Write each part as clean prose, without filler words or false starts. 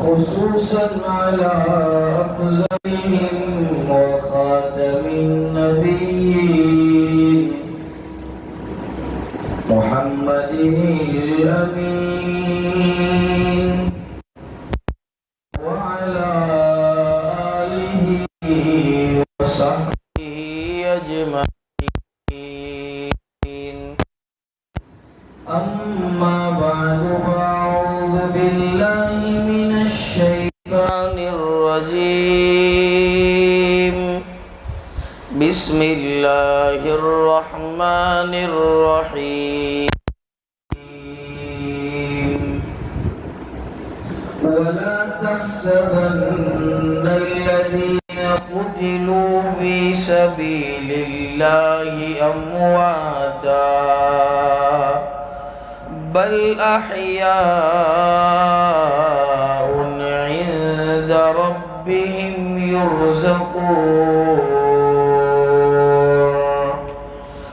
خصوصا على أفضلهم وخاتم النبيين محمد الأمين وعلى آله وصحبه أجمعين. أما بعد فأعوذ بالله من الشيطان الرجيم. بسم الله الرحمن الرحيم. ولا تحسبن الذين قتلوا في سبيل الله أمواتا بل أحياء عند ربهم يرزقون.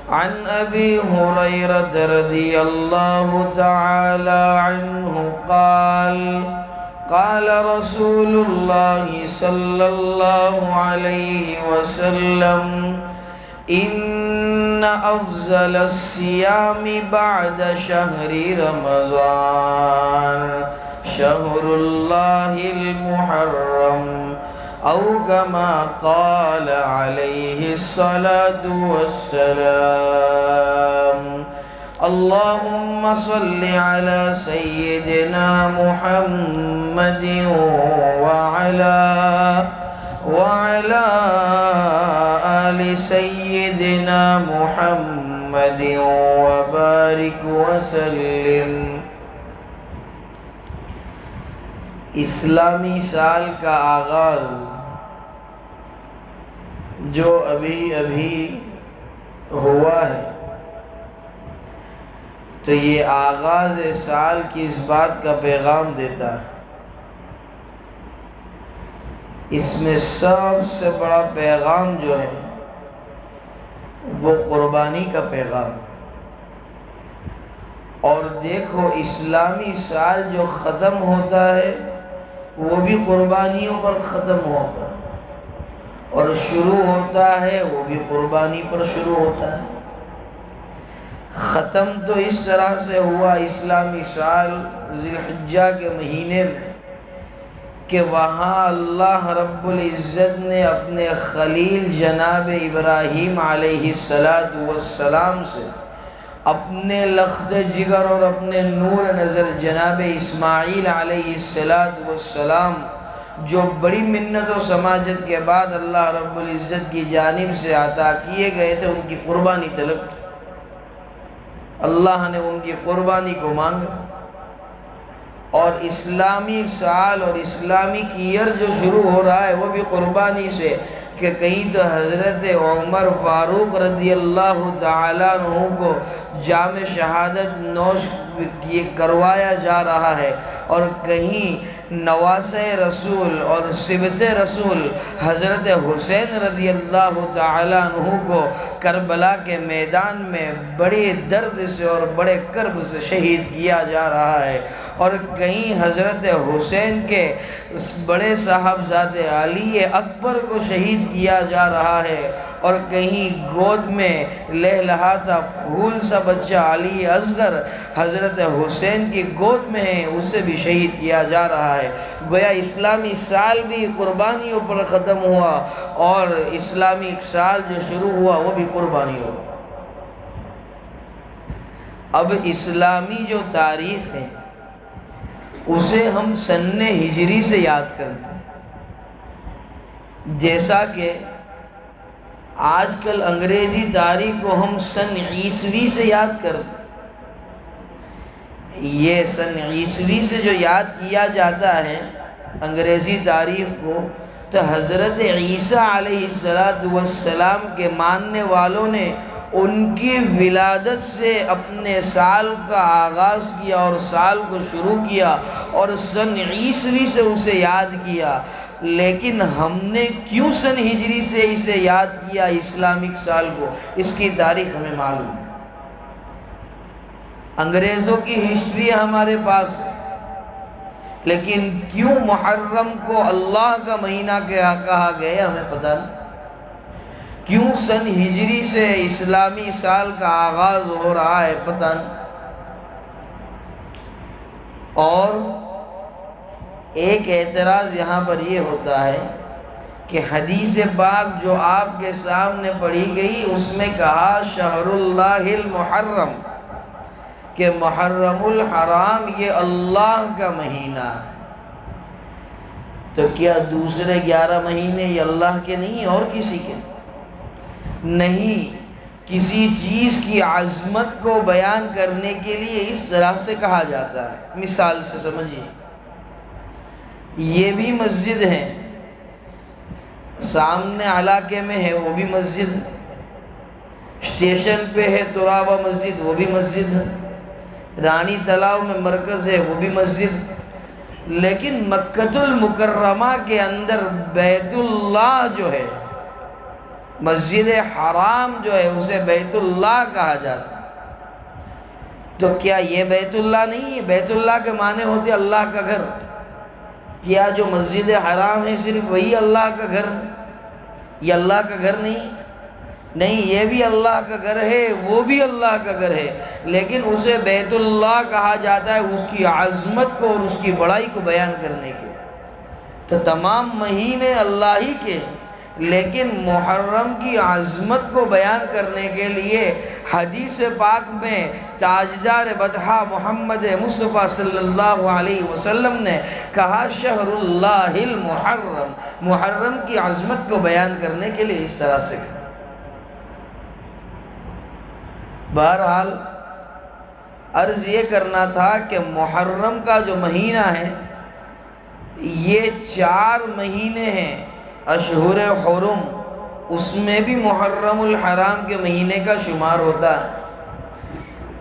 عن أبي هريرة رضي الله تعالى عنه قال قال رسول الله صلى الله عليه وسلم إن أفضل الصيام بعد شهر رمضان شهر الله المحرم أو كما قال عليه الصلاة والسلام. اللهم صل على سيدنا محمد وعلى آل سيدنا محمد وبارك وسلم. اسلامی سال کا آغاز جو ابھی ہوا ہے، تو یہ آغاز سال کی اس بات کا پیغام دیتا ہے. اس میں سب سے بڑا پیغام جو ہے وہ قربانی کا پیغام. اور دیکھو اسلامی سال جو ختم ہوتا ہے وہ بھی قربانیوں پر ختم ہوتا ہے، اور شروع ہوتا ہے وہ بھی قربانی پر شروع ہوتا ہے. ختم تو اس طرح سے ہوا اسلامی سال ذی الحجہ کے مہینے میں کہ وہاں اللہ رب العزت نے اپنے خلیل جناب ابراہیم علیہ السلام سے اپنے لخت جگر اور اپنے نور نظر جناب اسماعیل علیہ السلام جو بڑی منت و سماجت کے بعد اللہ رب العزت کی جانب سے عطا کیے گئے تھے، ان کی قربانی طلب کی. اللہ نے ان کی قربانی کو مانگا، اور اسلامی سال اور اسلامی ایئر جو شروع ہو رہا ہے وہ بھی قربانی سے، کہ کہیں تو حضرت عمر فاروق رضی اللہ تعالیٰ عنہ کو جام شہادت نوش کروایا جا رہا ہے، اور کہیں نواسہ رسول اور سبط رسول حضرت حسین رضی اللہ تعالیٰ عنہ کو کربلا کے میدان میں بڑے درد سے اور بڑے کرب سے شہید کیا جا رہا ہے، اور کہیں حضرت حسین کے بڑے صاحبزادے علی اکبر کو شہید کیا جا رہا ہے، اور کہیں گود میں لہلہاتا پھول سا بچہ علی اصغر حضرت حسین کی گود میں ہے، اسے بھی شہید کیا جا رہا ہے. گویا اسلامی سال بھی قربانیوں پر ختم ہوا، اور اسلامی سال جو شروع ہوا وہ بھی قربانی ہوا. اب اسلامی جو تاریخ ہے اسے ہم سن ہجری سے یاد کرتے ہیں، جیسا کہ آج کل انگریزی تاریخ کو ہم سن عیسوی سے یاد کرتے ہیں. یہ سن عیسوی سے جو یاد کیا جاتا ہے انگریزی تاریخ کو، تو حضرت عیسیٰ علیہ السلام کے ماننے والوں نے ان کی ولادت سے اپنے سال کا آغاز کیا اور سال کو شروع کیا اور سن عیسوی سے اسے یاد کیا. لیکن ہم نے کیوں سن ہجری سے اسے یاد کیا اسلامک سال کو، اس کی تاریخ ہمیں معلوم ہے. انگریزوں کی ہسٹری ہمارے پاس ہے. لیکن کیوں محرم کو اللہ کا مہینہ کہا گیا ہمیں پتہ نہیں، کیوں سن ہجری سے اسلامی سال کا آغاز ہو رہا ہے پتہ نہیں۔ اور ایک اعتراض یہاں پر یہ ہوتا ہے کہ حدیث پاک جو آپ کے سامنے پڑھی گئی اس میں کہا شہر اللہ المحرم، کہ محرم الحرام یہ اللہ کا مہینہ ہے، تو کیا دوسرے 11 مہینے یہ اللہ کے نہیں اور کسی کے؟ نہیں، کسی چیز کی عظمت کو بیان کرنے کے لیے اس طرح سے کہا جاتا ہے۔ مثال سے سمجھیے، یہ بھی مسجد ہے، سامنے علاقے میں ہے وہ بھی مسجد، اسٹیشن پہ ہے ترابہ مسجد وہ بھی مسجد ہے، رانی تلاؤ میں مرکز ہے وہ بھی مسجد، لیکن مکۃ المکرمہ کے اندر بیت اللہ جو ہے، مسجد حرام جو ہے اسے بیت اللہ کہا جاتا ہے، تو کیا یہ بیت اللہ نہیں ہے؟ بیت اللہ کے معنی ہوتے اللہ کا گھر، کیا جو مسجد حرام ہے صرف وہی اللہ کا گھر؟ یہ اللہ کا گھر نہیں؟ نہیں، یہ بھی اللہ کا گھر ہے، وہ بھی اللہ کا گھر ہے، لیکن اسے بیت اللہ کہا جاتا ہے اس کی عظمت کو اور اس کی بڑائی کو بیان کرنے کے۔ تو تمام مہینے اللہ ہی کے، لیکن محرم کی عظمت کو بیان کرنے کے لیے حدیث پاک میں تاجدار بطحہ محمد مصطفیٰ صلی اللہ علیہ وسلم نے کہا شہر اللہ المحرم، محرم کی عظمت کو بیان کرنے کے لیے اس طرح سے کہا۔ بہرحال عرض یہ کرنا تھا کہ محرم کا جو مہینہ ہے یہ 4 مہینے ہیں اشہر حرم، اس میں بھی محرم الحرام کے مہینے کا شمار ہوتا ہے۔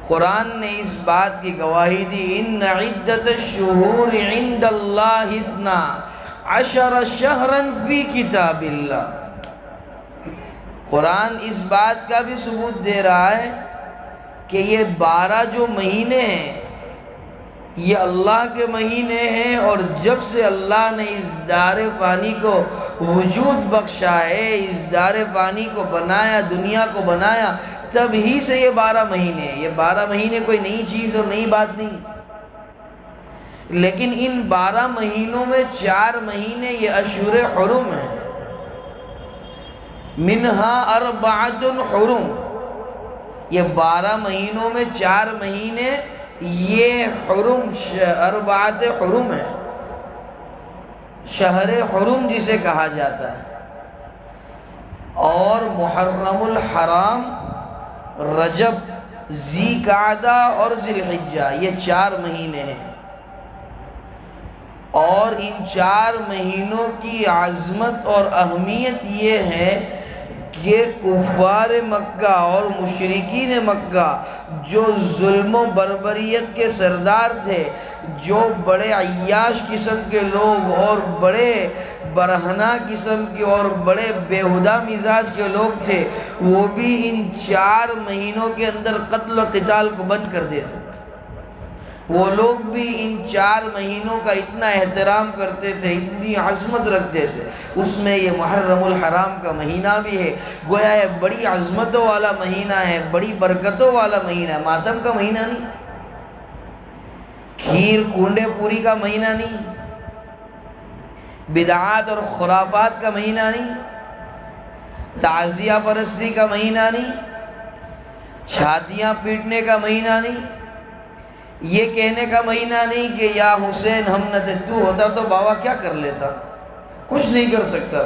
قرآن نے اس بات کی گواہی دی ان عدت الشہور عند اللہ 12 شہرا فی کتاب اللہ۔ قرآن اس بات کا بھی ثبوت دے رہا ہے کہ یہ 12 جو مہینے ہیں یہ اللہ کے مہینے ہیں، اور جب سے اللہ نے اس دار فانی کو وجود بخشا ہے، اس دار فانی کو بنایا، دنیا کو بنایا، تب ہی سے یہ 12 مہینے ہیں۔ یہ 12 مہینے کوئی نئی چیز اور نئی بات نہیں، لیکن ان 12 مہینوں میں 4 مہینے یہ اشہر حرم ہیں، منہا 4 حرم، یہ 12 مہینوں میں 4 مہینے یہ حرم 4 حرم ہے، شہر حرم جسے کہا جاتا ہے۔ اور محرم الحرام، رجب، ذی قعدہ اور ذی الحجہ، یہ 4 مہینے ہیں، اور ان 4 مہینوں کی عظمت اور اہمیت یہ ہے کہ کفار مکہ اور مشرکین مکہ جو ظلم و بربریت کے سردار تھے، جو بڑے عیاش قسم کے لوگ اور بڑے برہنہ قسم کے اور بڑے بےہودہ مزاج کے لوگ تھے، وہ بھی ان 4 مہینوں کے اندر قتل و قتال کو بند کر دیتے۔ وہ لوگ بھی ان 4 مہینوں کا اتنا احترام کرتے تھے، اتنی عظمت رکھتے تھے۔ اس میں یہ محرم الحرام کا مہینہ بھی ہے، گویا یہ بڑی عظمتوں والا مہینہ ہے، بڑی برکتوں والا مہینہ ہے، ماتم کا مہینہ نہیں، کھیر کنڈے پوری کا مہینہ نہیں، بدعات اور خرافات کا مہینہ نہیں، تعزیہ پرستی کا مہینہ نہیں، چھاتیاں پیٹنے کا مہینہ نہیں، یہ کہنے کا مہینہ نہیں کہ یا حسین ہم نہ تھے، تو ہوتا تو بابا کیا کر لیتا، کچھ نہیں کر سکتا۔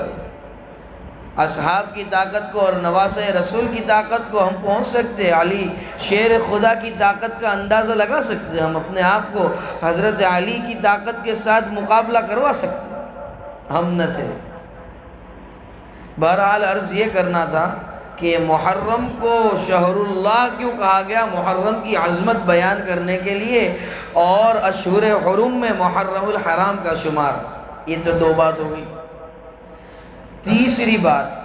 اصحاب کی طاقت کو اور نواسۂ رسول کی طاقت کو ہم پہنچ سکتے، علی شیر خدا کی طاقت کا اندازہ لگا سکتے، ہم اپنے آپ کو حضرت علی کی طاقت کے ساتھ مقابلہ کروا سکتے، ہم نہ تھے۔ بہرحال عرض یہ کرنا تھا کہ محرم کو شہر اللہ کیوں کہا گیا؟ محرم کی عظمت بیان کرنے کے لیے، اور اشہر حرم میں محرم الحرام کا شمار۔ یہ تو 2 بات ہو گئی۔ تیسری بات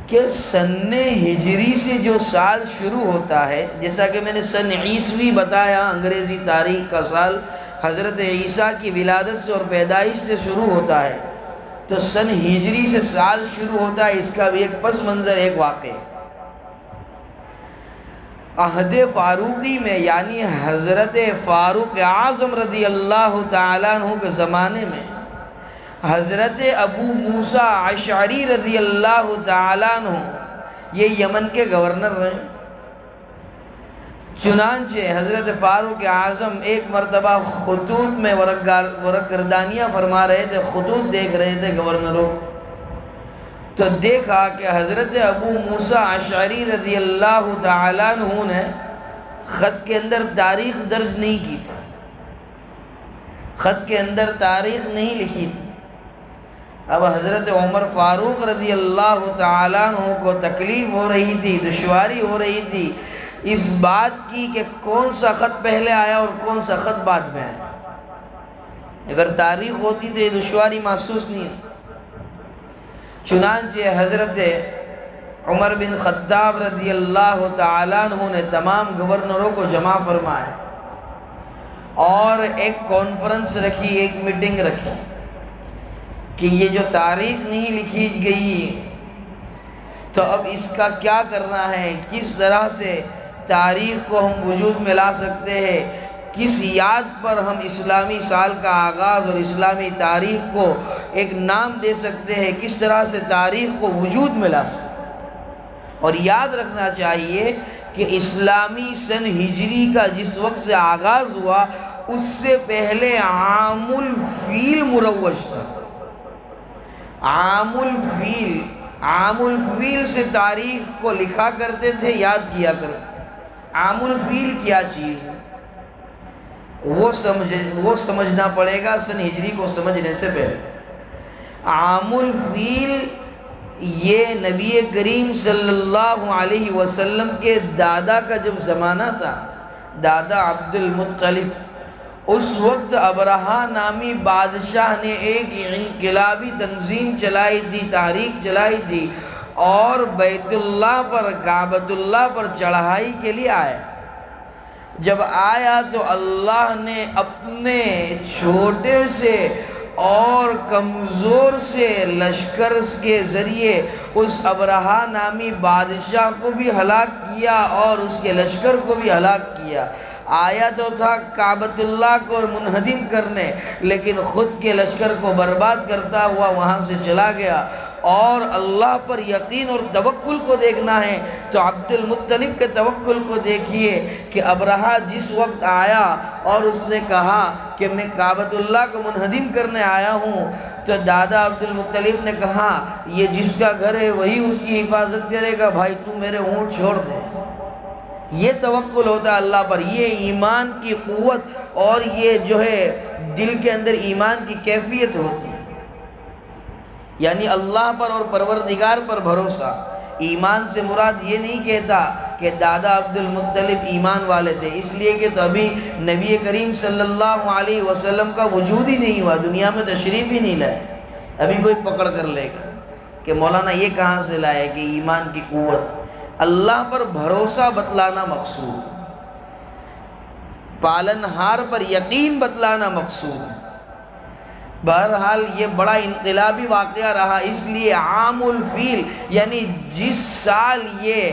کہ سن ہجری سے جو سال شروع ہوتا ہے، جیسا کہ میں نے سن عیسوی بتایا، انگریزی تاریخ کا سال حضرت عیسیٰ کی ولادت سے اور پیدائش سے شروع ہوتا ہے تو سن ہجری سے سال شروع ہوتا ہے، اس کا بھی ایک پس منظر، ایک واقعہ۔ عہد فاروقی میں یعنی حضرت فاروق اعظم رضی اللہ تعالیٰ عنہ کے زمانے میں حضرت ابو موسیٰ اشعری رضی اللہ تعالیٰ عنہ یہ یمن کے گورنر رہے۔ چنانچہ حضرت فاروق اعظم ایک مرتبہ خطوط میں ورق گردانیاں فرما رہے تھے، خطوط دیکھ رہے تھے گورنروں، تو دیکھا کہ حضرت ابو موسیٰ اشعری رضی اللہ تعالیٰ عنہ نے خط کے اندر تاریخ درج نہیں کی تھی، خط کے اندر تاریخ نہیں لکھی تھی۔ اب حضرت عمر فاروق رضی اللہ تعالیٰ عنہ کو تکلیف ہو رہی تھی، دشواری ہو رہی تھی اس بات کی کہ کون سا خط پہلے آیا اور کون سا خط بعد میں آیا۔ اگر تاریخ ہوتی تو یہ دشواری محسوس نہیں ہے۔ چنانچہ حضرت عمر بن خطاب رضی اللہ تعالیٰ عنہ نے تمام گورنروں کو جمع فرمایا اور ایک کانفرنس رکھی، ایک میٹنگ رکھی کہ یہ جو تاریخ نہیں لکھی گئی تو اب اس کا کیا کرنا ہے، کس طرح سے تاریخ کو ہم وجود میں لا سکتے ہیں، کس یاد پر ہم اسلامی سال کا آغاز اور اسلامی تاریخ کو ایک نام دے سکتے ہیں، کس طرح سے تاریخ کو وجود میں لا سکتے ہیں۔ اور یاد رکھنا چاہیے کہ اسلامی سن ہجری کا جس وقت سے آغاز ہوا اس سے پہلے عام الفیل مروج تھا۔ عام الفیل سے تاریخ کو لکھا کرتے تھے، یاد کیا کرتے تھے۔ عام الفیل کیا چیز ہے وہ سمجھنا پڑے گا سن ہجری کو سمجھنے سے پہلے۔ عام الفیل یہ نبی کریم صلی اللہ علیہ وسلم کے دادا کا جب زمانہ تھا، دادا عبد المطلب، اس وقت ابرہہ نامی بادشاہ نے ایک انقلابی تنظیم چلائی تھی، تحریک چلائی تھی اور بیت اللہ پر، کعبۃ اللہ پر چڑھائی کے لیے آیا۔ جب آیا تو اللہ نے اپنے چھوٹے سے اور کمزور سے لشکر کے ذریعے اس ابرہہ نامی بادشاہ کو بھی ہلاک کیا اور اس کے لشکر کو بھی ہلاک کیا۔ آیا تو تھا کعبۃ اللہ کو منہدم کرنے، لیکن خود کے لشکر کو برباد کرتا ہوا وہاں سے چلا گیا۔ اور اللہ پر یقین اور توکل کو دیکھنا ہے تو عبد المطلب کے توکل کو دیکھیے کہ ابرہہ جس وقت آیا اور اس نے کہا کہ میں کعبۃ اللہ کو منہدم کرنے آیا ہوں، تو دادا عبد المطلب نے کہا یہ جس کا گھر ہے وہی اس کی حفاظت کرے گا، بھائی تو میرے اونٹ چھوڑ دے۔ یہ توکل ہوتا ہے اللہ پر، یہ ایمان کی قوت اور یہ جو ہے دل کے اندر ایمان کی کیفیت ہوتی ہے، یعنی اللہ پر اور پروردگار پر بھروسہ۔ ایمان سے مراد یہ نہیں کہتا کہ دادا عبد المطلب ایمان والے تھے، اس لیے کہ تو ابھی نبی کریم صلی اللہ علیہ وسلم کا وجود ہی نہیں ہوا، دنیا میں تشریف ہی نہیں لائے۔ ابھی کوئی پکڑ کر لے گا کہ مولانا یہ کہاں سے لائے کہ ایمان کی قوت۔ اللہ پر بھروسہ بتلانا مقصود، پالنہار پر یقین بتلانا مقصود ہے۔ بہرحال یہ بڑا انقلابی واقعہ رہا، اس لیے عام الفیل یعنی جس سال یہ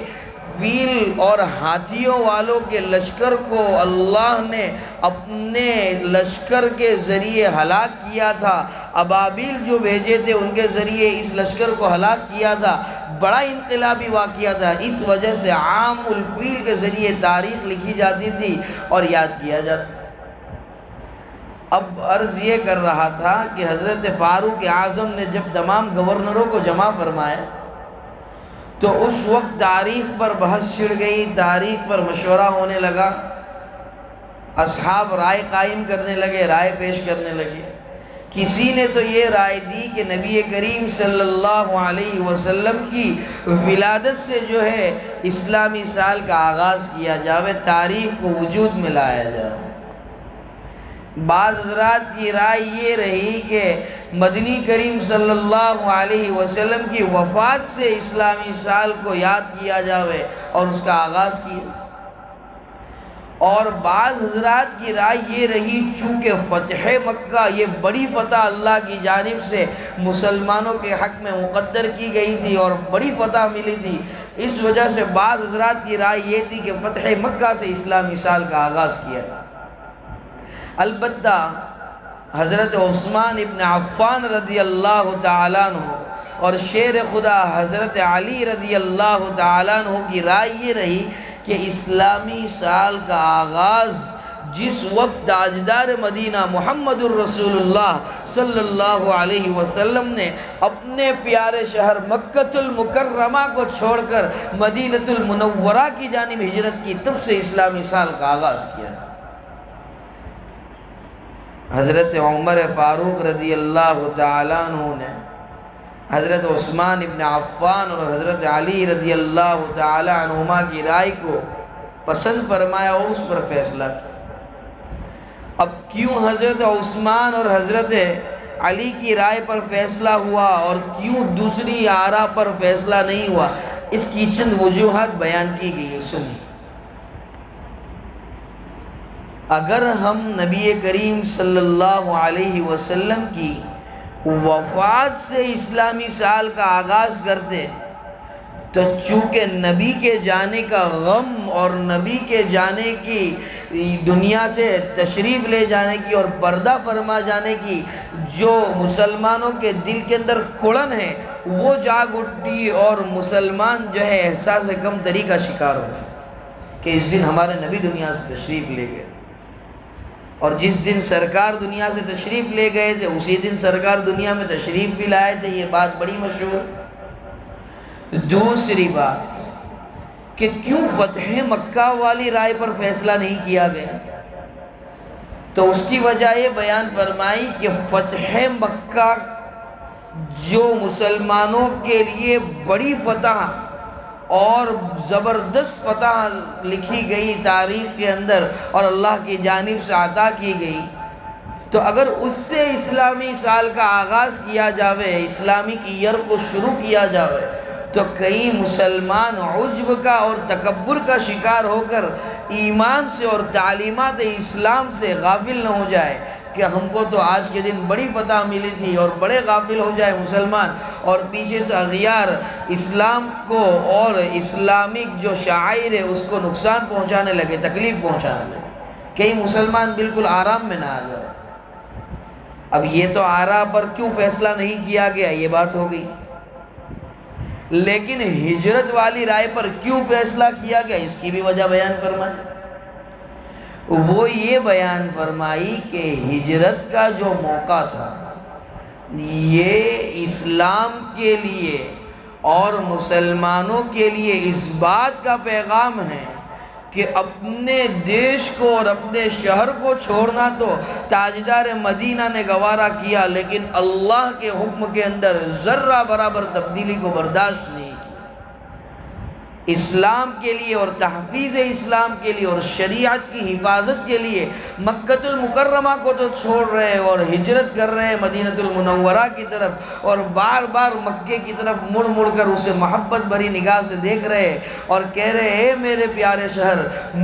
فیل اور ہاتھیوں والوں کے لشکر کو اللہ نے اپنے لشکر کے ذریعے ہلاک کیا تھا، ابابیل جو بھیجے تھے ان کے ذریعے اس لشکر کو ہلاک کیا تھا، بڑا انقلابی واقعہ تھا۔ اس وجہ سے عام الفیل کے ذریعے تاریخ لکھی جاتی تھی اور یاد کیا جاتا تھا۔ اب عرض یہ کر رہا تھا کہ حضرت فاروق اعظم نے جب تمام گورنروں کو جمع فرمایا تو اس وقت تاریخ پر بحث چھڑ گئی، تاریخ پر مشورہ ہونے لگا، اصحاب رائے قائم کرنے لگے، رائے پیش کرنے لگے۔ کسی نے تو یہ رائے دی کہ نبی کریم صلی اللہ علیہ وسلم کی ولادت سے جو ہے اسلامی سال کا آغاز کیا جاوے، تاریخ کو وجود میں لایا جائے۔ بعض حضرات کی رائے یہ رہی کہ مدنی کریم صلی اللہ علیہ وسلم کی وفات سے اسلامی سال کو یاد کیا جاوے اور اس کا آغاز کیا۔ اور بعض حضرات کی رائے یہ رہی چونکہ فتح مکہ یہ بڑی فتح اللہ کی جانب سے مسلمانوں کے حق میں مقدر کی گئی تھی اور بڑی فتح ملی تھی، اس وجہ سے بعض حضرات کی رائے یہ تھی کہ فتح مکہ سے اسلامی سال کا آغاز کیا۔ البتہ حضرت عثمان ابن عفان رضی اللہ تعالیٰ عنہ اور شیر خدا حضرت علی رضی اللہ تعالیٰ عنہ کی رائے یہ رہی کہ اسلامی سال کا آغاز جس وقت تاجدار مدینہ محمد الرسول اللہ صلی اللہ علیہ وسلم نے اپنے پیارے شہر مکہ المکرمہ کو چھوڑ کر مدینہ المنورہ کی جانب ہجرت کی، تب سے اسلامی سال کا آغاز کیا۔ حضرت عمر فاروق رضی اللہ تعالیٰ عنہ نے حضرت عثمان ابن عفان اور حضرت علی رضی اللہ تعالیٰ عنہما کی رائے کو پسند فرمایا اور اس پر فیصلہ کیا۔ اب کیوں حضرت عثمان اور حضرت علی کی رائے پر فیصلہ ہوا اور کیوں دوسری آراء پر فیصلہ نہیں ہوا، اس کی چند وجوہات بیان کی گئی ہے، سنیے۔ اگر ہم نبی کریم صلی اللہ علیہ وسلم کی وفات سے اسلامی سال کا آغاز کرتے تو چونکہ نبی کے جانے کا غم اور نبی کے جانے کی دنیا سے تشریف لے جانے کی اور پردہ فرما جانے کی جو مسلمانوں کے دل کے اندر کڑن ہے وہ جاگ اٹھتی اور مسلمان جو ہے احساس کم تری کا شکار ہوتے کہ اس دن ہمارے نبی دنیا سے تشریف لے گئے، اور جس دن سرکار دنیا سے تشریف لے گئے تھے اسی دن سرکار دنیا میں تشریف بھی لائے تھے، یہ بات بڑی مشہور۔ دوسری بات کہ کیوں فتح مکہ والی رائے پر فیصلہ نہیں کیا گیا، تو اس کی وجہ یہ بیان فرمائی کہ فتح مکہ جو مسلمانوں کے لیے بڑی فتح اور زبردست فتح لکھی گئی تاریخ کے اندر اور اللہ کی جانب سے عطا کی گئی، تو اگر اس سے اسلامی سال کا آغاز کیا جاوے، اسلامی ایئر کو شروع کیا جاوے، تو کئی مسلمان عجب کا اور تکبر کا شکار ہو کر ایمان سے اور تعلیمات اسلام سے غافل نہ ہو جائے کہ ہم کو تو آج کے دن بڑی فتح ملی تھی، اور بڑے غافل ہو جائے مسلمان اور پیچھے سے اغیار اسلام کو اور اسلامک جو شعائر ہے اس کو نقصان پہنچانے لگے، تکلیف پہنچانے لگے، کئی مسلمان بالکل آرام میں نہ آ جائے۔ اب یہ تو آراء پر کیوں فیصلہ نہیں کیا گیا یہ بات ہو گئی، لیکن ہجرت والی رائے پر کیوں فیصلہ کیا گیا اس کی بھی وجہ بیان فرمائی۔ وہ یہ بیان فرمائی کہ ہجرت کا جو موقع تھا یہ اسلام کے لیے اور مسلمانوں کے لیے اس بات کا پیغام ہے کہ اپنے دیش کو اور اپنے شہر کو چھوڑنا تو تاجدار مدینہ نے گوارا کیا، لیکن اللہ کے حکم کے اندر ذرہ برابر تبدیلی کو برداشت نہیں کی۔ اسلام کے لیے اور تحفیظ اسلام کے لیے اور شریعت کی حفاظت کے لیے مکہ المکرمہ کو تو چھوڑ رہے اور ہجرت کر رہے مدینہ المنورہ کی طرف، اور بار بار مکے کی طرف مڑ مڑ کر اسے محبت بھری نگاہ سے دیکھ رہے اور کہہ رہے اے میرے پیارے شہر،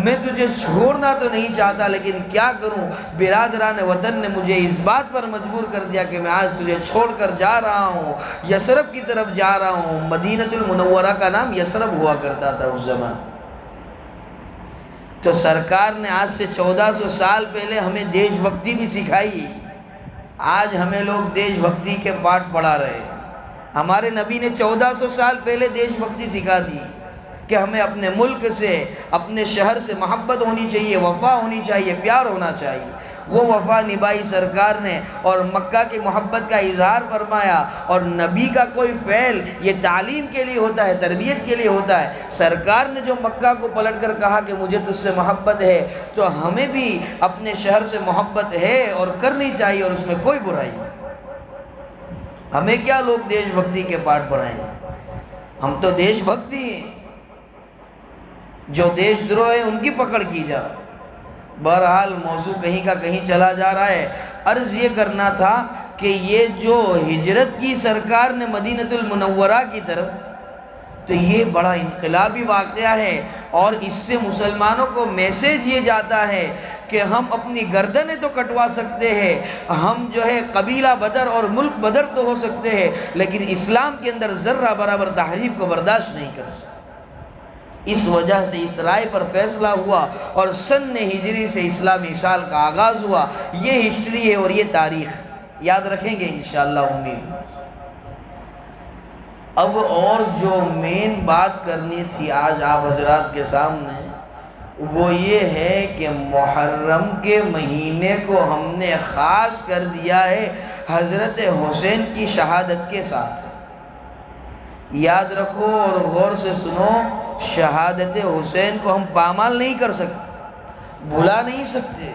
میں تجھے چھوڑنا تو نہیں چاہتا لیکن کیا کروں، برادران وطن نے مجھے اس بات پر مجبور کر دیا کہ میں آج تجھے چھوڑ کر جا رہا ہوں، یثرب کی طرف جا رہا ہوں۔ مدینہ المنورہ کا نام یثرب ہوا کرتا تھا اس زمان۔ تو سرکار نے آج سے 1400 سال پہلے ہمیں دیش بھکتی بھی سکھائی، آج ہمیں لوگ دیش بھکتی کے پاٹ پڑھا رہے ہیں۔ ہمارے نبی نے 1400 سال پہلے دیش بھکتی سکھا دی کہ ہمیں اپنے ملک سے اپنے شہر سے محبت ہونی چاہیے، وفا ہونی چاہیے، پیار ہونا چاہیے۔ وہ وفا نبھائی سرکار نے اور مکہ کی محبت کا اظہار فرمایا، اور نبی کا کوئی فعل یہ تعلیم کے لیے ہوتا ہے، تربیت کے لیے ہوتا ہے۔ سرکار نے جو مکہ کو پلٹ کر کہا کہ مجھے تجھ سے محبت ہے، تو ہمیں بھی اپنے شہر سے محبت ہے اور کرنی چاہیے، اور اس میں کوئی برائی نہیں۔ ہمیں کیا لوگ دیش بھکتی کے پاٹ پڑھائیں، ہم تو دیش بھکتی ہیں، جو دیش دروہ ہیں ان کی پکڑ کی جا۔ بہرحال موضوع کہیں کا کہیں چلا جا رہا ہے۔ عرض یہ کرنا تھا کہ یہ جو ہجرت کی سرکار نے مدینہ المنورہ کی طرف، تو یہ بڑا انقلابی واقعہ ہے، اور اس سے مسلمانوں کو میسیج یہ جاتا ہے کہ ہم اپنی گردنیں تو کٹوا سکتے ہیں، ہم جو ہے قبیلہ بدر اور ملک بدر تو ہو سکتے ہیں، لیکن اسلام کے اندر ذرہ برابر تحریف کو برداشت نہیں کر سکتے۔ اس وجہ سے اس رائے پر فیصلہ ہوا اور سن ہجری سے اسلامی سال کا آغاز ہوا۔ یہ ہسٹری ہے اور یہ تاریخ یاد رکھیں گے انشاءاللہ، امید۔ اب اور جو مین بات کرنی تھی آج آپ حضرات کے سامنے، وہ یہ ہے کہ محرم کے مہینے کو ہم نے خاص کر دیا ہے حضرت حسین کی شہادت کے ساتھ۔ یاد رکھو اور غور سے سنو، شہادت حسین کو ہم پامال نہیں کر سکتے، بھلا نہیں سکتے۔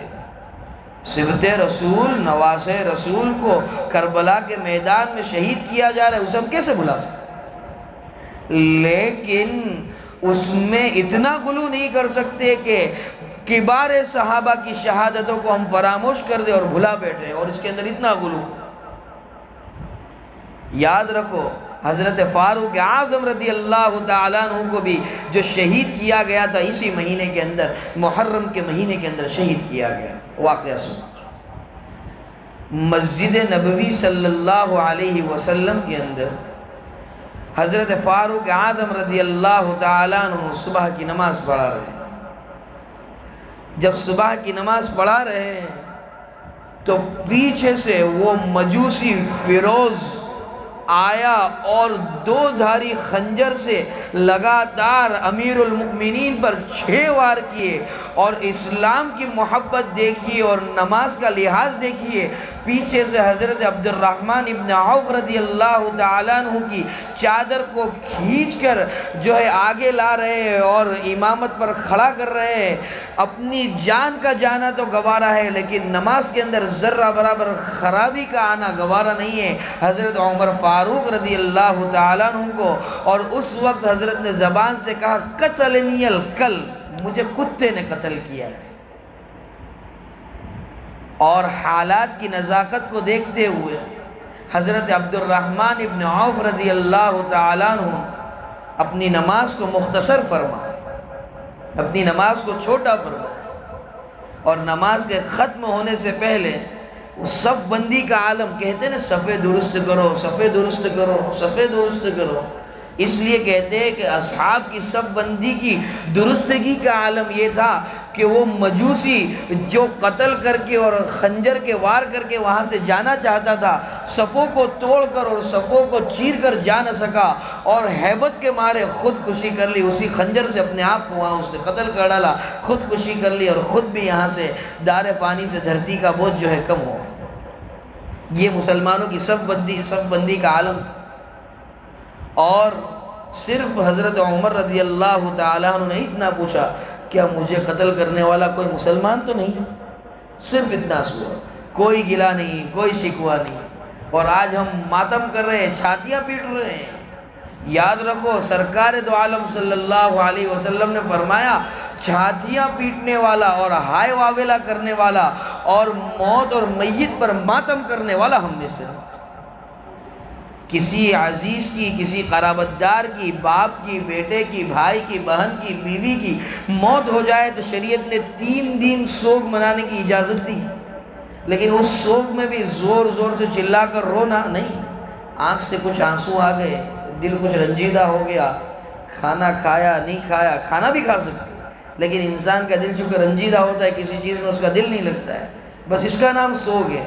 صبت رسول، نواس رسول کو کربلا کے میدان میں شہید کیا جا رہا ہے، اسے ہم کیسے بھلا سکتے؟ لیکن اس میں اتنا غلو نہیں کر سکتے کہ کبار صحابہ کی شہادتوں کو ہم فراموش کر دیں اور بھلا بیٹھے، اور اس کے اندر اتنا غلو۔ یاد رکھو حضرت فاروق اعظم رضی اللہ تعالیٰ عنہ کو بھی جو شہید کیا گیا تھا اسی مہینے کے اندر، محرم کے مہینے کے اندر شہید کیا گیا۔ واقعہ سنو، مسجد نبوی صلی اللہ علیہ وسلم کے اندر حضرت فاروق اعظم رضی اللہ تعالیٰ عنہ صبح کی نماز پڑھا رہے ہیں۔ جب صبح کی نماز پڑھا رہے ہیں تو پیچھے سے وہ مجوسی فیروز آیا اور دو دھاری خنجر سے لگاتار امیر المؤمنین پر 6 وار کیے، اور اسلام کی محبت دیکھیے اور نماز کا لحاظ دیکھیے۔ پیچھے سے حضرت عبد الرحمن ابن عوف رضی اللہ تعالیٰ عنہ کی چادر کو کھینچ کر جو ہے آگے لا رہے ہیں اور امامت پر کھڑا کر رہے ہیں۔ اپنی جان کا جانا تو گوارا ہے، لیکن نماز کے اندر ذرہ برابر خرابی کا آنا گوارا نہیں ہے حضرت عمر فاروق رضی اللہ تعالیٰ عنہ کو۔ اور اس وقت حضرت نے زبان سے کہا قتلنی الکلب، مجھے کتے نے قتل کیا ہے۔ اور حالات کی نزاکت کو دیکھتے ہوئے حضرت عبد الرحمن ابن عوف رضی اللہ تعالیٰ عنہ اپنی نماز کو مختصر فرمائے، اپنی نماز کو چھوٹا فرمائے، اور نماز کے ختم ہونے سے پہلے صف بندی کا عالم، کہتے ہیں نا صفے درست کرو، صفے درست کرو، صفے درست کرو، اس لیے کہتے ہیں کہ اصحاب کی صف بندی کی درستگی کا عالم یہ تھا کہ وہ مجوسی جو قتل کر کے اور خنجر کے وار کر کے وہاں سے جانا چاہتا تھا، صفوں کو توڑ کر اور صفوں کو چیر کر جا نہ سکا، اور ہیبت کے مارے خودکشی کر لی، اسی خنجر سے اپنے آپ کو وہاں اس نے قتل کر ڈالا، خودکشی کر لی، اور خود بھی یہاں سے دار پانی سے دھرتی کا بوجھ جو ہے کم ہو۔ یہ مسلمانوں کی صف بندی کا عالم تھا۔ اور صرف حضرت عمر رضی اللہ تعالیٰ عنہ نے اتنا پوچھا، کیا مجھے قتل کرنے والا کوئی مسلمان تو نہیں؟ صرف اتنا سوا، کوئی گلہ نہیں، کوئی شکوہ نہیں۔ اور آج ہم ماتم کر رہے ہیں، چھاتیاں پیٹ رہے ہیں۔ یاد رکھو سرکار دو عالم صلی اللہ علیہ وسلم نے فرمایا، چھاتیاں پیٹنے والا اور ہائے واویلا کرنے والا اور موت اور میت پر ماتم کرنے والا ہم میں سے، کسی عزیز کی، کسی قرابت دار کی، باپ کی، بیٹے کی، بھائی کی، بہن کی، بیوی کی موت ہو جائے تو شریعت نے 3 دن سوگ منانے کی اجازت دی، لیکن اس سوگ میں بھی زور زور سے چلا کر رونا نہیں، آنکھ سے کچھ آنسو آ گئے، دل کچھ رنجیدہ ہو گیا، کھانا کھایا نہیں کھایا، کھانا بھی کھا سکتے، لیکن انسان کا دل چونکہ رنجیدہ ہوتا ہے، کسی چیز میں اس کا دل نہیں لگتا ہے، بس اس کا نام سوگ ہے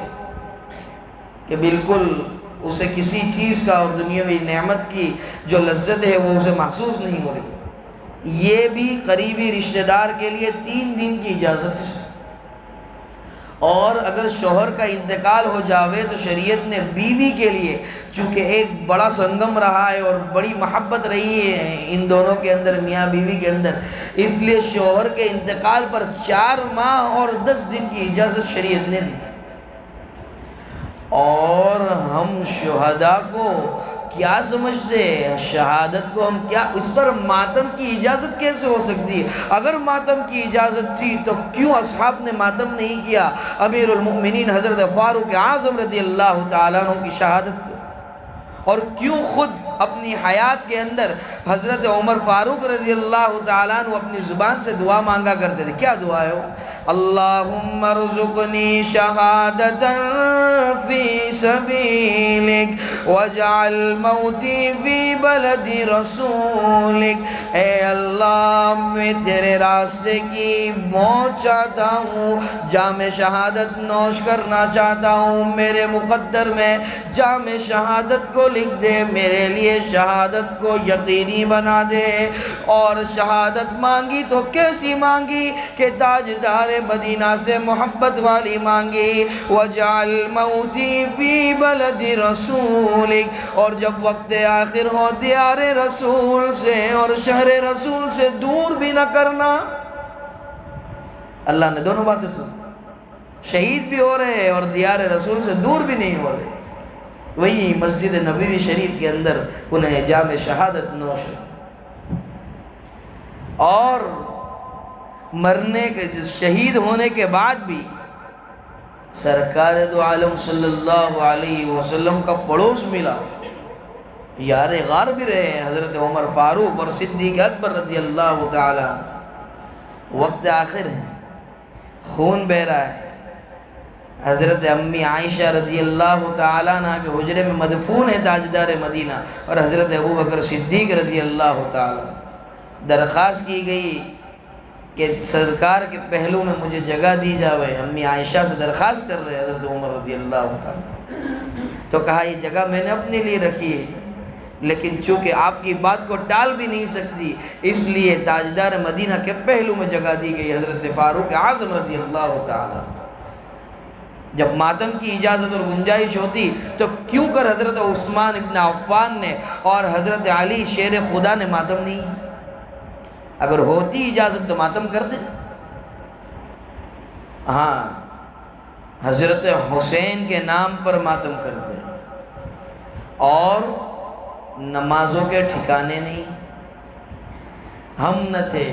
کہ بالکل اسے کسی چیز کا اور دنیاوی نعمت کی جو لذت ہے وہ اسے محسوس نہیں ہو رہی۔ یہ بھی قریبی رشتہ دار کے لیے 3 دن کی اجازت ہے، اور اگر شوہر کا انتقال ہو جاوے تو شریعت نے بیوی کے لیے، چونکہ ایک بڑا سنگم رہا ہے اور بڑی محبت رہی ہے ان دونوں کے اندر، میاں بیوی کے اندر، اس لیے شوہر کے انتقال پر 4 ماہ اور 10 دن کی اجازت شریعت نے دی۔ اور ہم شہداء کو کیا سمجھتے ہیں؟ شہادت کو ہم کیا، اس پر ماتم کی اجازت کیسے ہو سکتی ہے؟ اگر ماتم کی اجازت تھی تو کیوں اصحاب نے ماتم نہیں کیا امیر المؤمنین حضرت فاروق اعظم رضی اللہ تعالیٰ عنہ کی شہادت پر؟ اور کیوں خود اپنی حیات کے اندر حضرت عمر فاروق رضی اللہ تعالیٰ عنہ اپنی زبان سے دعا مانگا کرتے تھے. کیا دعا ہے وہ؟ اللہم ارزقنی شہادتا فی سبیلک واجعل موتی فی بلد رسولک. اے اللہ میں تیرے راستے کی موت چاہتا ہوں, جام شہادت نوش کرنا چاہتا ہوں, میرے مقدر میں جام شہادت کو لکھ دے, میرے لیے شہادت کو یقینی بنا دے. اور شہادت مانگی تو کیسی مانگی کہ تاجدار مدینہ سے محبت والی مانگی. وَجَعَلْ مَوْتِي فِي بَلَدِ رَسُولِكَ, اور جب وقت آخر ہو دیار رسول سے اور شہر رسول سے دور بھی نہ کرنا. اللہ نے دونوں باتیں سن, شہید بھی ہو رہے اور دیار رسول سے دور بھی نہیں ہو رہے. وہی مسجد نبوی شریف کے اندر انہیں جام شہادت نوش ہے. اور مرنے کے شہید ہونے کے بعد بھی سرکار دو عالم صلی اللہ علیہ وسلم کا پڑوس ملا, یار غار بھی رہے ہیں حضرت عمر فاروق اور صدیق اکبر رضی اللہ تعالی. وقت آخر ہے, خون بہ رہا ہے. حضرت امی عائشہ رضی اللہ تعالیٰ عنہ کے حجرے میں مدفون ہے تاجدار مدینہ, اور حضرت ابو بکر صدیق رضی اللہ تعالیٰ. درخواست کی گئی کہ سرکار کے پہلو میں مجھے جگہ دی جاوے. امی عائشہ سے درخواست کر رہے حضرت عمر رضی اللہ تعالیٰ. تو کہا یہ جگہ میں نے اپنے لیے رکھی ہے, لیکن چونکہ آپ کی بات کو ٹال بھی نہیں سکتی, اس لیے تاجدار مدینہ کے پہلو میں جگہ دی گئی حضرت فاروق اعظم رضی اللہ تعالیٰ. جب ماتم کی اجازت اور گنجائش ہوتی تو کیوں کر حضرت عثمان ابن عفان نے اور حضرت علی شیر خدا نے ماتم نہیں کی؟ اگر ہوتی اجازت تو ماتم کر دیں. ہاں, حضرت حسین کے نام پر ماتم کر دیں. اور نمازوں کے ٹھکانے نہیں. ہم نہ تھے,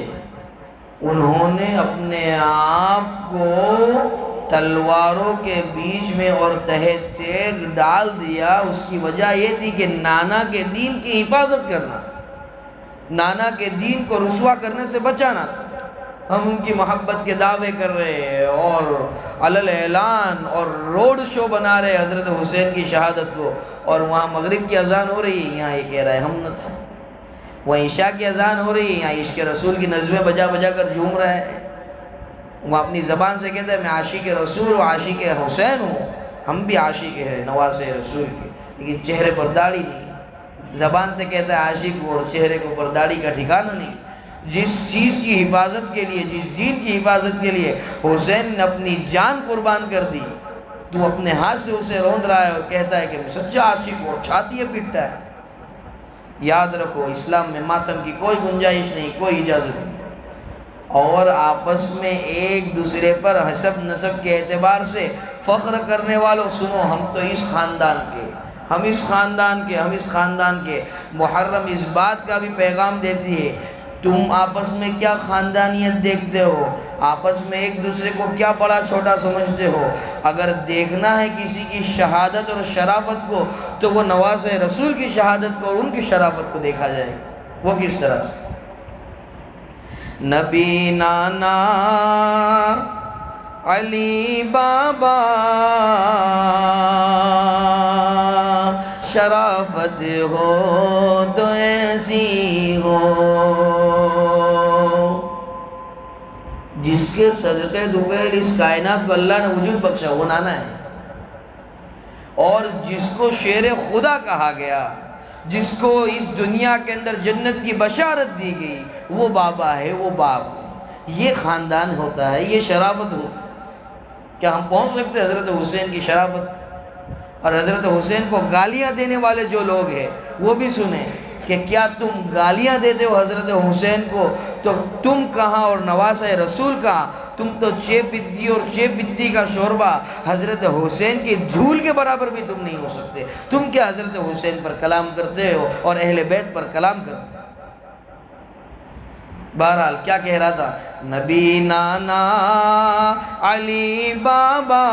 انہوں نے اپنے آپ کو تلواروں کے بیچ میں اور تہہ تیغ ڈال دیا. اس کی وجہ یہ تھی کہ نانا کے دین کی حفاظت کرنا, نانا کے دین کو رسوا کرنے سے بچانا تھا. ہم ان کی محبت کے دعوے کر رہے ہیں اور علل اعلان اور روڈ شو بنا رہے حضرت حسین کی شہادت کو, اور وہاں مغرب کی اذان ہو رہی ہے, یہاں یہ کہہ رہا ہے ہم نہ تھے. وہاں عشاء کی اذان ہو رہی ہے, یہاں عشق رسول کی نظمیں بجا بجا کر جھوم رہا ہے. وہ اپنی زبان سے کہتا ہے میں عاشق رسول و عاشق حسین ہوں. ہم بھی عاشق ہیں نواز رسول کے, لیکن چہرے پر داڑھی نہیں. زبان سے کہتا ہے عاشق ہوں اور چہرے کے اوپر داڑھی کا ٹھکانہ نہیں. جس چیز کی حفاظت کے لیے, جس دین کی حفاظت کے لیے حسین نے اپنی جان قربان کر دی, تو اپنے ہاتھ سے اسے روند رہا ہے اور کہتا ہے کہ میں سچا عاشق ہوں, اور چھاتیاں پیٹتا ہے. یاد رکھو, اسلام میں ماتم کی کوئی گنجائش نہیں, کوئی اجازت نہیں. اور آپس میں ایک دوسرے پر حسب نسب کے اعتبار سے فخر کرنے والوں, سنو ہم تو اس خاندان کے, ہم اس خاندان کے, ہم اس خاندان کے. محرم اس بات کا بھی پیغام دیتی ہے, تم آپس میں کیا خاندانیت دیکھتے ہو, آپس میں ایک دوسرے کو کیا بڑا چھوٹا سمجھتے ہو. اگر دیکھنا ہے کسی کی شہادت اور شرافت کو, تو وہ نواز رسول کی شہادت کو اور ان کی شرافت کو دیکھا جائے. وہ کس طرح سے؟ نبی نانا علی بابا شرافت ہو تو ایسی ہو, جس کے صدقے دویل اس کائنات کو اللہ نے وجود بخشا وہ نانا ہے. اور جس کو شیر خدا کہا گیا, جس کو اس دنیا کے اندر جنت کی بشارت دی گئی, وہ بابا ہے, وہ باپ. یہ خاندان ہوتا ہے, یہ شرافت ہوتی ہے. کیا ہم پہنچ سکتے ہیں حضرت حسین کی شرافت؟ اور حضرت حسین کو گالیاں دینے والے جو لوگ ہیں وہ بھی سنیں کہ کیا تم گالیاں دیتے ہو حضرت حسین کو, تو تم کہاں اور نواز رسول کہاں. تم تو چیپدی اور چیپدی کا شوربہ, حضرت حسین کی دھول کے برابر بھی تم نہیں ہو سکتے. تم کیا حضرت حسین پر کلام کرتے ہو اور اہل بیت پر کلام کرتے ہو. بہرحال کیا کہہ رہا تھا؟ نبی نانا علی بابا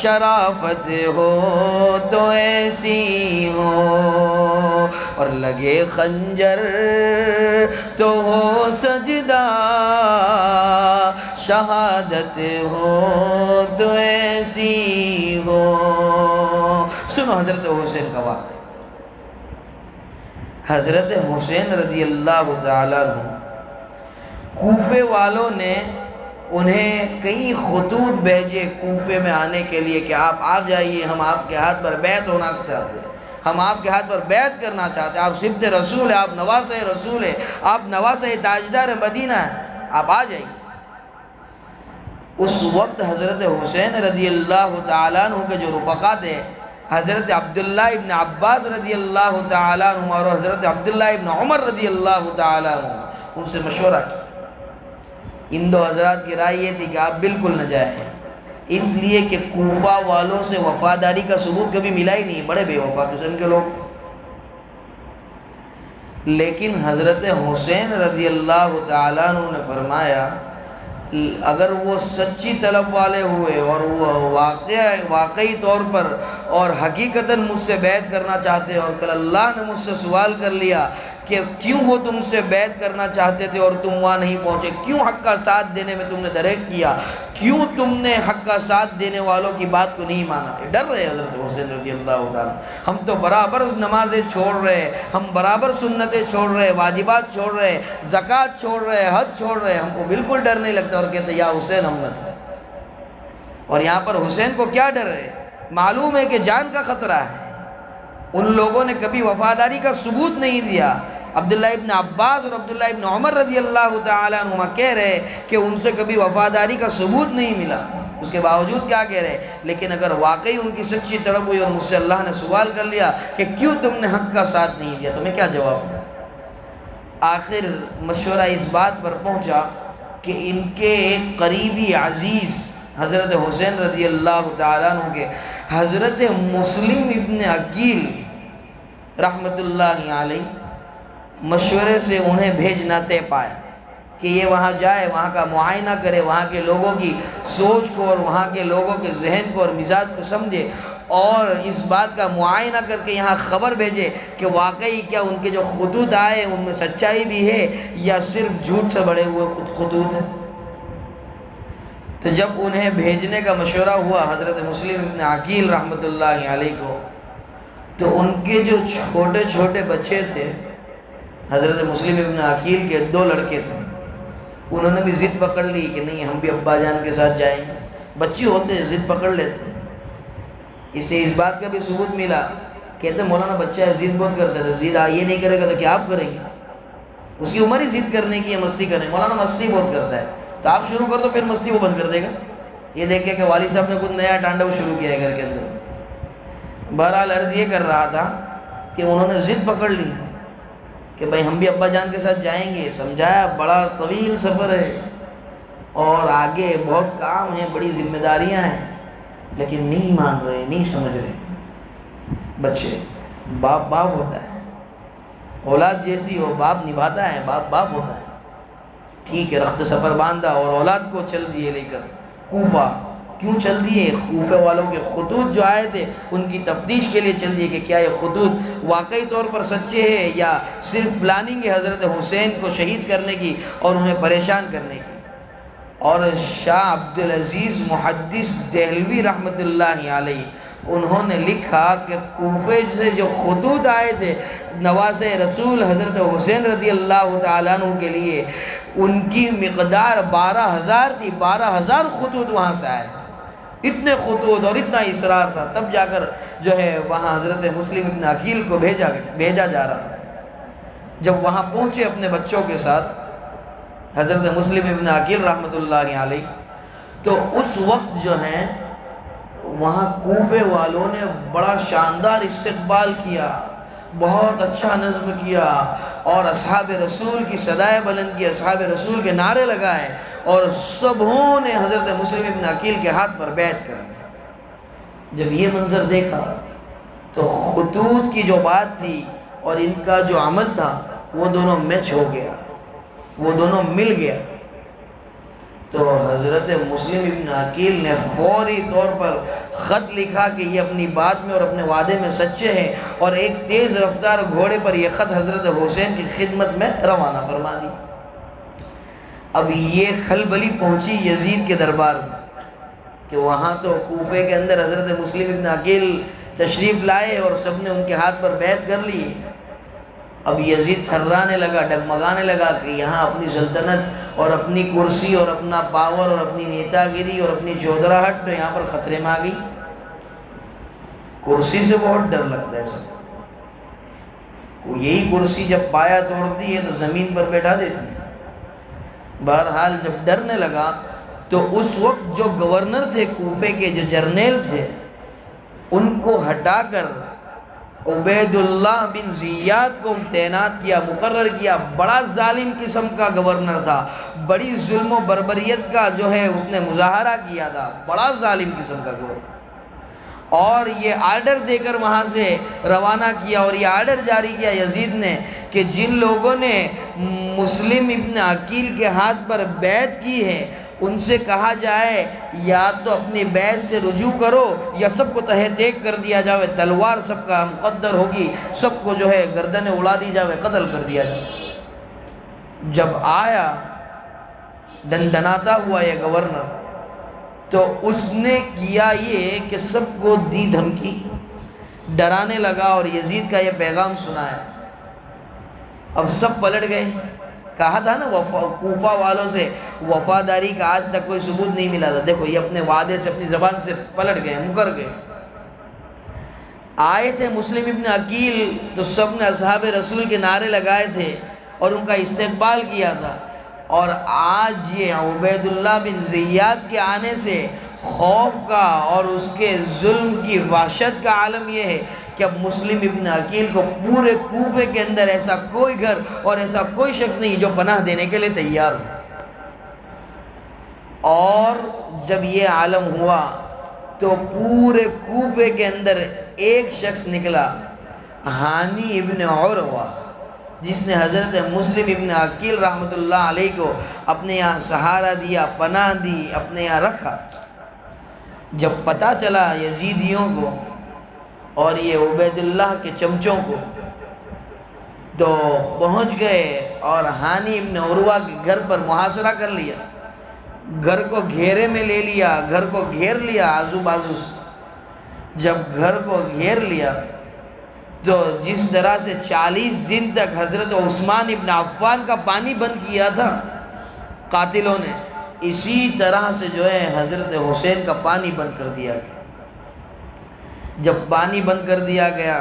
شرافت ہو تو ایسی ہو، اور لگے خنجر تو ہو سجدہ، شہادت ہو تو ایسی ہو۔ سنو حضرت حسین کا واقعہ۔ حضرت حسین رضی اللہ تعالیٰ عنہ، کوفے والوں نے انہیں کئی خطوط بھیجے کوفے میں آنے کے لیے کہ آپ آ جائیے، ہم آپ کے ہاتھ پر بیعت ہونا چاہتے ہیں، ہم آپ کے ہاتھ پر بیعت کرنا چاہتے ہیں، آپ سبط رسول ہیں، آپ نواسہ رسول ہیں، آپ نواسہ تاجدار مدینہ ہیں، آپ آ جائیے۔ اس وقت حضرت حسین رضی اللہ تعالیٰ عنہ کے جو رفقا تھے، حضرت عبداللہ ابن عباس رضی اللہ تعالیٰ عنہ اور حضرت عبداللہ ابن عمر رضی اللہ تعالیٰ عنہ، ان سے مشورہ کیا۔ ان دو حضرات کی رائے یہ تھی کہ آپ بالکل نہ جائیں، اس لیے کہ کوفہ والوں سے وفاداری کا ثبوت کبھی ملا ہی نہیں، بڑے بے وفا قسم کے لوگ۔ لیکن حضرت حسین رضی اللہ تعالیٰ عنہ نے فرمایا اگر وہ سچی طلب والے ہوئے اور وہ واقعی طور پر اور حقیقتاً مجھ سے بیعت کرنا چاہتے، اور کل اللہ نے مجھ سے سوال کر لیا کہ کیوں وہ تم سے بیعت کرنا چاہتے تھے اور تم وہاں نہیں پہنچے، کیوں حق کا ساتھ دینے میں تم نے دریغ کیا، کیوں تم نے حق کا ساتھ دینے والوں کی بات کو نہیں مانا، ڈر رہے حضرت حسین رضی اللہ تعالیٰ، ہم تو برابر نمازیں چھوڑ رہے، ہم برابر سنتیں چھوڑ رہے، واجبات چھوڑ رہے، زکوٰۃ چھوڑ رہے، حج چھوڑ رہے، ہم کو بالکل ڈر نہیں لگتا، اور کہتے یا حسین ہم نہ تھے۔ اور یہاں پر حسین کو کیا ڈر ہے؟ معلوم ہے کہ جان کا خطرہ ہے، ان لوگوں نے کبھی وفاداری کا ثبوت نہیں دیا۔ عبداللہ ابن عباس اور عبداللہ ابن عمر رضی اللہ تعالیٰ عنہما کہہ رہے کہ ان سے کبھی وفاداری کا ثبوت نہیں ملا، اس کے باوجود کیا کہہ رہے؟ لیکن اگر واقعی ان کی سچی طلب ہوئی اور مجھ سے اللہ نے سوال کر لیا کہ کیوں تم نے حق کا ساتھ نہیں دیا، تمہیں کیا جواب دیا؟ آخر مشورہ اس بات پر پہنچا کہ ان کے ایک قریبی عزیز حضرت حسین رضی اللہ تعالیٰ عنہ کے حضرت مسلم ابن عقیل رحمت اللہ علیہ مشورے سے انہیں بھیجنا طے پائے کہ یہ وہاں جائے، وہاں کا معائنہ کرے، وہاں کے لوگوں کی سوچ کو اور وہاں کے لوگوں کے ذہن کو اور مزاج کو سمجھے، اور اس بات کا معائنہ کر کے یہاں خبر بھیجے کہ واقعی کیا ان کے جو خطوط آئے ان میں سچائی بھی ہے یا صرف جھوٹ سے بڑے ہوئے خطوط ہیں۔ تو جب انہیں بھیجنے کا مشورہ ہوا حضرت مسلم ابن عقیل رحمت اللہ علیہ کو، تو ان کے جو چھوٹے چھوٹے بچے تھے، حضرت مسلم ابن عقیل کے 2 لڑکے تھے، انہوں نے بھی ضد پکڑ لی کہ نہیں ہم بھی ابا جان کے ساتھ جائیں گے۔ بچے ہوتے ہیں ضد پکڑ لیتے، اس سے اس بات کا بھی ثبوت ملا، کہتے ہیں مولانا بچہ ہے ضد بہت کرتا ہے، ضد یہ نہیں کرے گا تو کیا آپ کریں گے؟ اس کی عمر ہی ضد کرنے کی ہے، مستی کریں، مولانا مستی بہت کرتا ہے تو آپ شروع کر دو پھر مستی وہ بند کر دے گا، یہ دیکھ کے کہ والد صاحب نے کچھ نیا ٹانڈو شروع کیا ہے گھر کے اندر۔ بہرحال عرض یہ کر رہا تھا کہ انہوں نے ضد پکڑ لی کہ بھائی ہم بھی ابا جان کے ساتھ جائیں گے، سمجھایا بڑا طویل سفر ہے اور آگے بہت کام ہے، بڑی ذمہ داریاں ہیں، لیکن نہیں مان رہے، نہیں سمجھ رہے۔ بچے، باپ باپ ہوتا ہے، اولاد جیسی ہو باپ نبھاتا ہے، باپ باپ ہوتا ہے۔ ٹھیک ہے، رخت سفر باندھا اور اولاد کو چل دیے لے کر کوفہ۔ کیوں چل دیے؟ کوفہ والوں کے خطوط جو آئے تھے ان کی تفتیش کے لیے چل دیے کہ کیا یہ خطوط واقعی طور پر سچے ہیں یا صرف پلاننگ ہے حضرت حسین کو شہید کرنے کی اور انہیں پریشان کرنے کی۔ اور شاہ عبدالعزیز محدث دہلوی رحمت اللہ علیہ انہوں نے لکھا کہ کوفے سے جو خطوط آئے تھے نواسہ رسول حضرت حسین رضی اللہ تعالیٰ عنہ کے لیے، ان کی مقدار 12,000 تھی، 12,000 خطوط وہاں سے آئے، اتنے خطوط اور اتنا اصرار تھا، تب جا کر جو ہے وہاں حضرت مسلم ابن عقیل کو بھیجا جا رہا تھا۔ جب وہاں پہنچے اپنے بچوں کے ساتھ حضرت مسلم ابن عقیل رحمت اللہ علیہ، تو اس وقت جو ہے وہاں کوفے والوں نے بڑا شاندار استقبال کیا، بہت اچھا نظم کیا، اور اصحاب رسول کی صدائے بلند کی، اصحاب رسول کے نعرے لگائے، اور سبوں نے حضرت مسلم ابن عقیل کے ہاتھ پر بیعت کر دی۔ جب یہ منظر دیکھا تو خطوط کی جو بات تھی اور ان کا جو عمل تھا وہ دونوں میچ ہو گیا۔ وہ دونوں مل گیا، تو حضرت مسلم ابن عقیل نے فوری طور پر خط لکھا کہ یہ اپنی بات میں اور اپنے وعدے میں سچے ہیں، اور ایک تیز رفتار گھوڑے پر یہ خط حضرت حسین کی خدمت میں روانہ فرما دی۔ اب یہ کھلبلی پہنچی یزید کے دربار میں کہ وہاں تو کوفے کے اندر حضرت مسلم ابن عقیل تشریف لائے اور سب نے ان کے ہاتھ پر بیعت کر لی۔ اب یزید تھرانے لگا، ڈگمگانے لگا کہ یہاں اپنی سلطنت اور اپنی کرسی اور اپنا پاور اور اپنی نیتا گیری اور اپنی چودراہٹ تو یہاں پر خطرے میں آ گئی۔ کرسی سے بہت ڈر لگتا ہے سب کو، یہی کرسی جب پایا توڑتی ہے تو زمین پر بیٹھا دیتی ہے۔ بہرحال جب ڈرنے لگا تو اس وقت جو گورنر تھے کوفے کے، جو جرنیل تھے، ان کو ہٹا کر عبید اللہ بن زیاد کو تعینات کیا، مقرر کیا۔ بڑا ظالم قسم کا گورنر تھا، بڑی ظلم و بربریت کا جو ہے اس نے مظاہرہ کیا تھا، بڑا ظالم قسم کا گورنر، اور یہ آرڈر دے کر وہاں سے روانہ کیا، اور یہ آرڈر جاری کیا یزید نے کہ جن لوگوں نے مسلم ابن عقیل کے ہاتھ پر بیعت کی ہے ان سے کہا جائے یا تو اپنی بیعت سے رجوع کرو یا سب کو تہہ دیگ کر دیا جائے، تلوار سب کا مقدر ہوگی، سب کو جو ہے گردنیں اڑا دی جائے، قتل کر دیا جائے۔ جب آیا دندناتا ہوا یہ گورنر تو اس نے کیا یہ کہ سب کو دی دھمکی، ڈرانے لگا اور یزید کا یہ پیغام سنایا۔ اب سب پلٹ گئے۔ کہا تھا نا کوفہ والوں سے وفاداری کا آج تک کوئی ثبوت نہیں ملا تھا، دیکھو یہ اپنے وعدے سے، اپنی زبان سے پلٹ گئے، مکر گئے۔ آئے تھے مسلم ابن عقیل تو سب نے اصحاب رسول کے نعرے لگائے تھے اور ان کا استقبال کیا تھا، اور آج یہ عبید اللہ بن زیاد کے آنے سے خوف کا اور اس کے ظلم کی وحشت کا عالم یہ ہے کہ اب مسلم ابن عقیل کو پورے کوفے کے اندر ایسا کوئی گھر اور ایسا کوئی شخص نہیں جو پناہ دینے کے لیے تیار ہو۔ اور جب یہ عالم ہوا تو پورے کوفے کے اندر ایک شخص نکلا، ہانی ابن عروہ، جس نے حضرت مسلم ابن عقیل رحمۃ اللہ علیہ کو اپنے یہاں سہارا دیا، پناہ دی، اپنے یہاں رکھا۔ جب پتہ چلا یزیدیوں کو اور یہ عبید اللہ کے چمچوں کو تو پہنچ گئے اور ہانی ابن عروہ کے گھر پر محاصرہ کر لیا، گھر کو گھیرے میں لے لیا، گھر کو گھیر لیا آزو بازو سے۔ جب گھر کو گھیر لیا تو جس طرح سے 40 دن تک حضرت عثمان ابن عفان کا پانی بند کیا تھا قاتلوں نے، اسی طرح سے جو ہے حضرت حسین کا پانی بند کر دیا گیا۔ جب پانی بند کر دیا گیا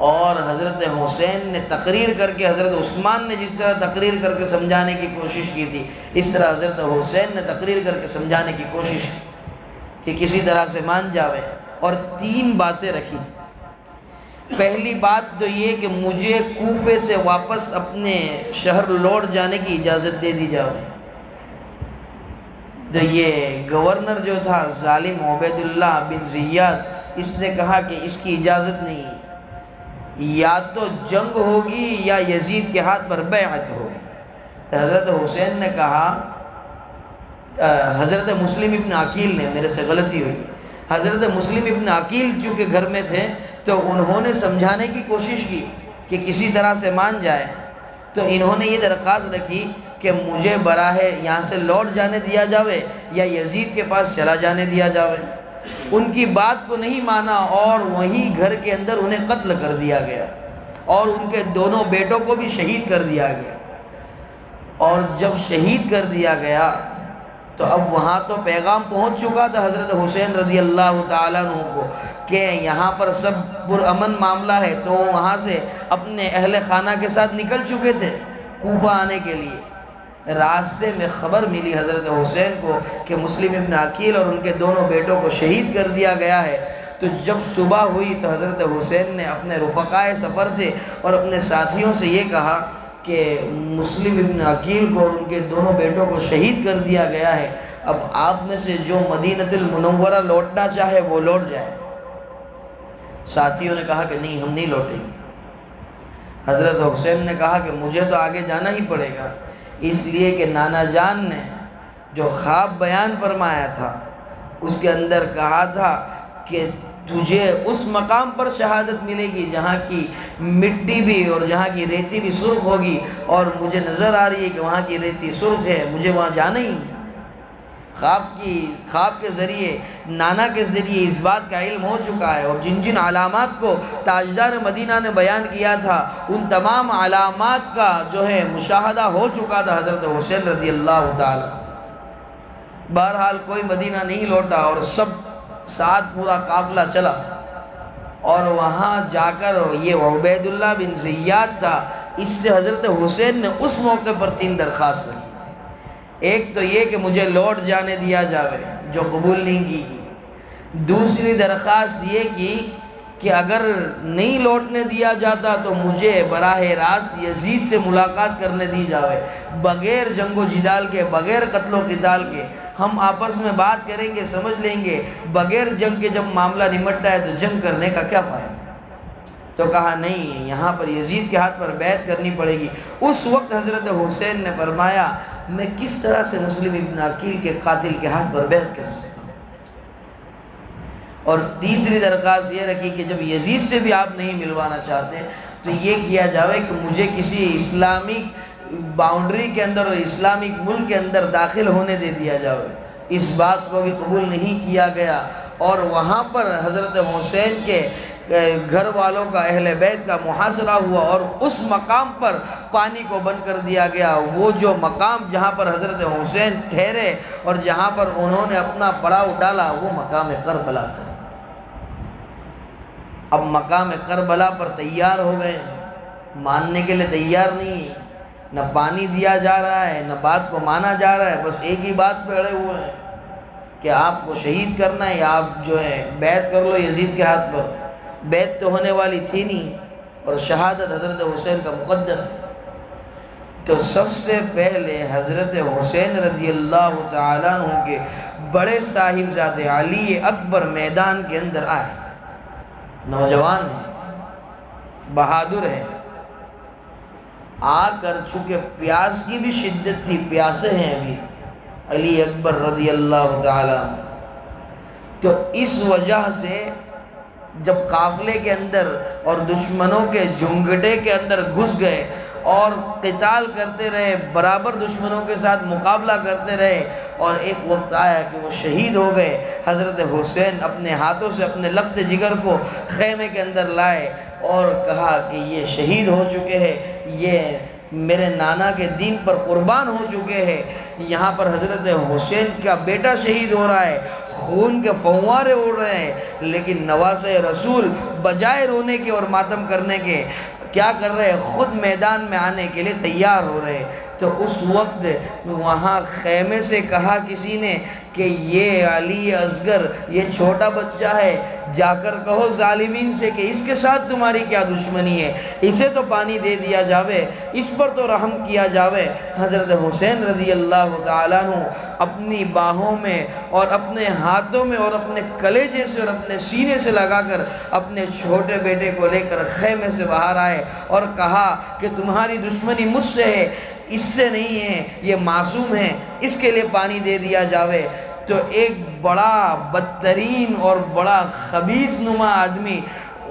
اور حضرت حسین نے تقریر کر کے، حضرت عثمان نے جس طرح تقریر کر کے سمجھانے کی کوشش کی تھی، اس طرح حضرت حسین نے تقریر کر کے سمجھانے کی کوشش کی کہ کسی طرح سے مان جاوے، اور 3 باتیں رکھی۔ پہلی بات تو یہ کہ مجھے کوفے سے واپس اپنے شہر لوٹ جانے کی اجازت دے دی جاؤ۔ تو یہ گورنر جو تھا ظالم عبید اللہ بن زیاد، اس نے کہا کہ اس کی اجازت نہیں، یا تو جنگ ہوگی یا یزید کے ہاتھ پر بیعت ہوگی۔ تو حضرت حسین نے کہا، حضرت مسلم ابن عقیل نے، میرے سے غلطی ہوئی، حضرت مسلم ابن عقیل چونکہ گھر میں تھے تو انہوں نے سمجھانے کی کوشش کی کہ کسی طرح سے مان جائے، تو انہوں نے یہ درخواست رکھی کہ مجھے براہ یہاں سے لوٹ جانے دیا جاوے یا یزید کے پاس چلا جانے دیا جاوے۔ ان کی بات کو نہیں مانا اور وہیں گھر کے اندر انہیں قتل کر دیا گیا، اور ان کے دونوں بیٹوں کو بھی شہید کر دیا گیا۔ اور جب شہید کر دیا گیا تو اب وہاں تو پیغام پہنچ چکا تھا حضرت حسین رضی اللہ تعالیٰ عنہ کو کہ یہاں پر سب پرامن معاملہ ہے، تو وہاں سے اپنے اہل خانہ کے ساتھ نکل چکے تھے کوفہ آنے کے لیے۔ راستے میں خبر ملی حضرت حسین کو کہ مسلم ابن عقیل اور ان کے دونوں بیٹوں کو شہید کر دیا گیا ہے۔ تو جب صبح ہوئی تو حضرت حسین نے اپنے رفقائے سفر سے اور اپنے ساتھیوں سے یہ کہا کہ مسلم ابن عقیل کو اور ان کے دونوں بیٹوں کو شہید کر دیا گیا ہے، اب آپ میں سے جو مدینۃ المنورہ لوٹنا چاہے وہ لوٹ جائے۔ ساتھیوں نے کہا کہ نہیں، ہم نہیں لوٹیں گے۔ حضرت حسین نے کہا کہ مجھے تو آگے جانا ہی پڑے گا، اس لیے کہ نانا جان نے جو خواب بیان فرمایا تھا اس کے اندر کہا تھا کہ تجھے اس مقام پر شہادت ملے گی جہاں کی مٹی بھی اور جہاں کی ریتی بھی سرخ ہوگی، اور مجھے نظر آ رہی ہے کہ وہاں کی ریتی سرخ ہے، مجھے وہاں جانا ہی ہے۔ خواب کے ذریعے، نانا کے ذریعے اس بات کا علم ہو چکا ہے، اور جن جن علامات کو تاجدار مدینہ نے بیان کیا تھا ان تمام علامات کا جو ہے مشاہدہ ہو چکا تھا حضرت حسین رضی اللہ تعالی۔ بہرحال کوئی مدینہ نہیں لوٹا اور سب ساتھ پورا قافلہ چلا، اور وہاں جا کر یہ عبید اللہ بن زیاد تھا، اس سے حضرت حسین نے اس موقع پر 3 درخواست رکھی تھی۔ ایک تو یہ کہ مجھے لوٹ جانے دیا جاوے، جو قبول نہیں کی گئی۔ دوسری درخواست یہ کی کہ اگر نہیں لوٹنے دیا جاتا تو مجھے براہ راست یزید سے ملاقات کرنے دی جاوے، بغیر جنگ و جدال کے، بغیر قتل و قتال کے، ہم آپس میں بات کریں گے، سمجھ لیں گے، بغیر جنگ کے جب معاملہ نمٹتا ہے تو جنگ کرنے کا کیا فائدہ۔ تو کہا نہیں، یہاں پر یزید کے ہاتھ پر بیعت کرنی پڑے گی۔ اس وقت حضرت حسین نے فرمایا میں کس طرح سے مسلم ابن عقیل کے قاتل کے ہاتھ پر بیعت کر سکتا ہوں۔ اور تیسری درخواست یہ رکھی کہ جب یزید سے بھی آپ نہیں ملوانا چاہتے تو یہ کیا جاوے کہ مجھے کسی اسلامک باؤنڈری کے اندر اور اسلامک ملک کے اندر داخل ہونے دے دیا جاوے۔ اس بات کو بھی قبول نہیں کیا گیا، اور وہاں پر حضرت حسین کے گھر والوں کا، اہل بیت کا محاصرہ ہوا، اور اس مقام پر پانی کو بند کر دیا گیا۔ وہ جو مقام جہاں پر حضرت حسین ٹھہرے اور جہاں پر انہوں نے اپنا پڑاؤ ڈالا وہ مقام کربلا تھا۔ اب مقام کربلا پر تیار ہو گئے، ماننے کے لیے تیار نہیں، نہ پانی دیا جا رہا ہے نہ بات کو مانا جا رہا ہے، بس ایک ہی بات پہ اڑے ہوئے ہیں کہ آپ کو شہید کرنا ہے یا آپ جو ہے بیعت کر لو یزید کے ہاتھ پر۔ بیعت تو ہونے والی تھی نہیں، اور شہادت حضرت حسین کا مقدر تھی۔ تو سب سے پہلے حضرت حسین رضی اللہ تعالیٰ عنہ کے بڑے صاحبزادے علی اکبر میدان کے اندر آئے۔ نوجوان ہیں، بہادر ہیں، آ کر چونکہ پیاس کی بھی شدت تھی، پیاسے ہیں ابھی علی اکبر رضی اللہ تعالیٰ عنہ، تو اس وجہ سے جب قافلے کے اندر اور دشمنوں کے جھنگٹے کے اندر گھس گئے اور قتال کرتے رہے، برابر دشمنوں کے ساتھ مقابلہ کرتے رہے، اور ایک وقت آیا کہ وہ شہید ہو گئے۔ حضرت حسین اپنے ہاتھوں سے اپنے لخت جگر کو خیمے کے اندر لائے اور کہا کہ یہ شہید ہو چکے ہیں، یہ میرے نانا کے دین پر قربان ہو چکے ہیں۔ یہاں پر حضرت حسین کا بیٹا شہید ہو رہا ہے، خون کے فوارے اڑ رہے ہیں، لیکن نواسۂ رسول بجائے رونے کے اور ماتم کرنے کے کیا کر رہے ہیں؟ خود میدان میں آنے کے لیے تیار ہو رہے۔ تو اس وقت وہاں خیمے سے کہا کسی نے کہ یہ علی اصغر، یہ چھوٹا بچہ ہے، جا کر کہو ظالمین سے کہ اس کے ساتھ تمہاری کیا دشمنی ہے، اسے تو پانی دے دیا جاوے، اس پر تو رحم کیا جاوے۔ حضرت حسین رضی اللہ تعالیٰ عنہ اپنی باہوں میں اور اپنے ہاتھوں میں اور اپنے کلیجے سے اور اپنے سینے سے لگا کر اپنے چھوٹے بیٹے کو لے کر خیمے سے باہر آئے اور کہا کہ تمہاری دشمنی مجھ سے ہے، اس سے نہیں ہے، یہ معصوم ہے، اس کے لیے پانی دے دیا جاوے۔ تو ایک بڑا بدترین اور بڑا خبیث نما آدمی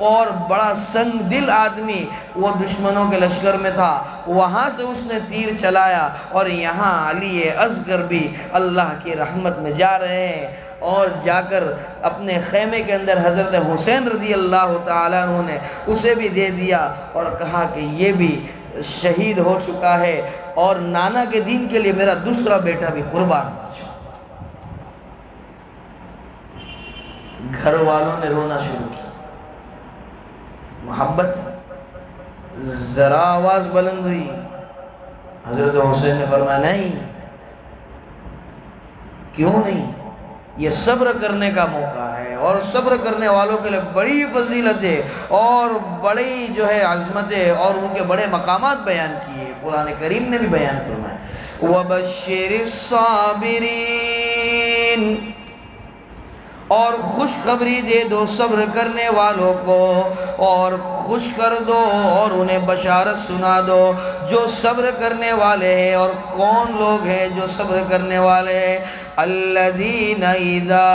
اور بڑا سنگ دل آدمی وہ دشمنوں کے لشکر میں تھا، وہاں سے اس نے تیر چلایا، اور یہاں علی اصغر بھی اللہ کی رحمت میں جا رہے ہیں، اور جا کر اپنے خیمے کے اندر حضرت حسین رضی اللہ تعالیٰ عنہ نے اسے بھی دے دیا اور کہا کہ یہ بھی شہید ہو چکا ہے، اور نانا کے دین کے لیے میرا دوسرا بیٹا بھی قربان ہو چکا۔ گھر والوں نے رونا شروع کیا، محبت ذرا آواز بلند ہوئی، حضرت حسین نے فرمایا نہیں، کیوں نہیں، یہ صبر کرنے کا موقع ہے، اور صبر کرنے والوں کے لیے بڑی فضیلت ہے اور بڑی جو ہے عظمت ہے، اور ان کے بڑے مقامات بیان کیے، قرآن کریم نے بھی بیان فرمایا وَبَشِّرِ الصَّابِرِينَ اور خوشخبری دے دو صبر کرنے والوں کو، اور خوش کر دو اور انہیں بشارت سنا دو جو صبر کرنے والے ہیں۔ اور کون لوگ ہیں جو صبر کرنے والے ہیں؟ الذین اذا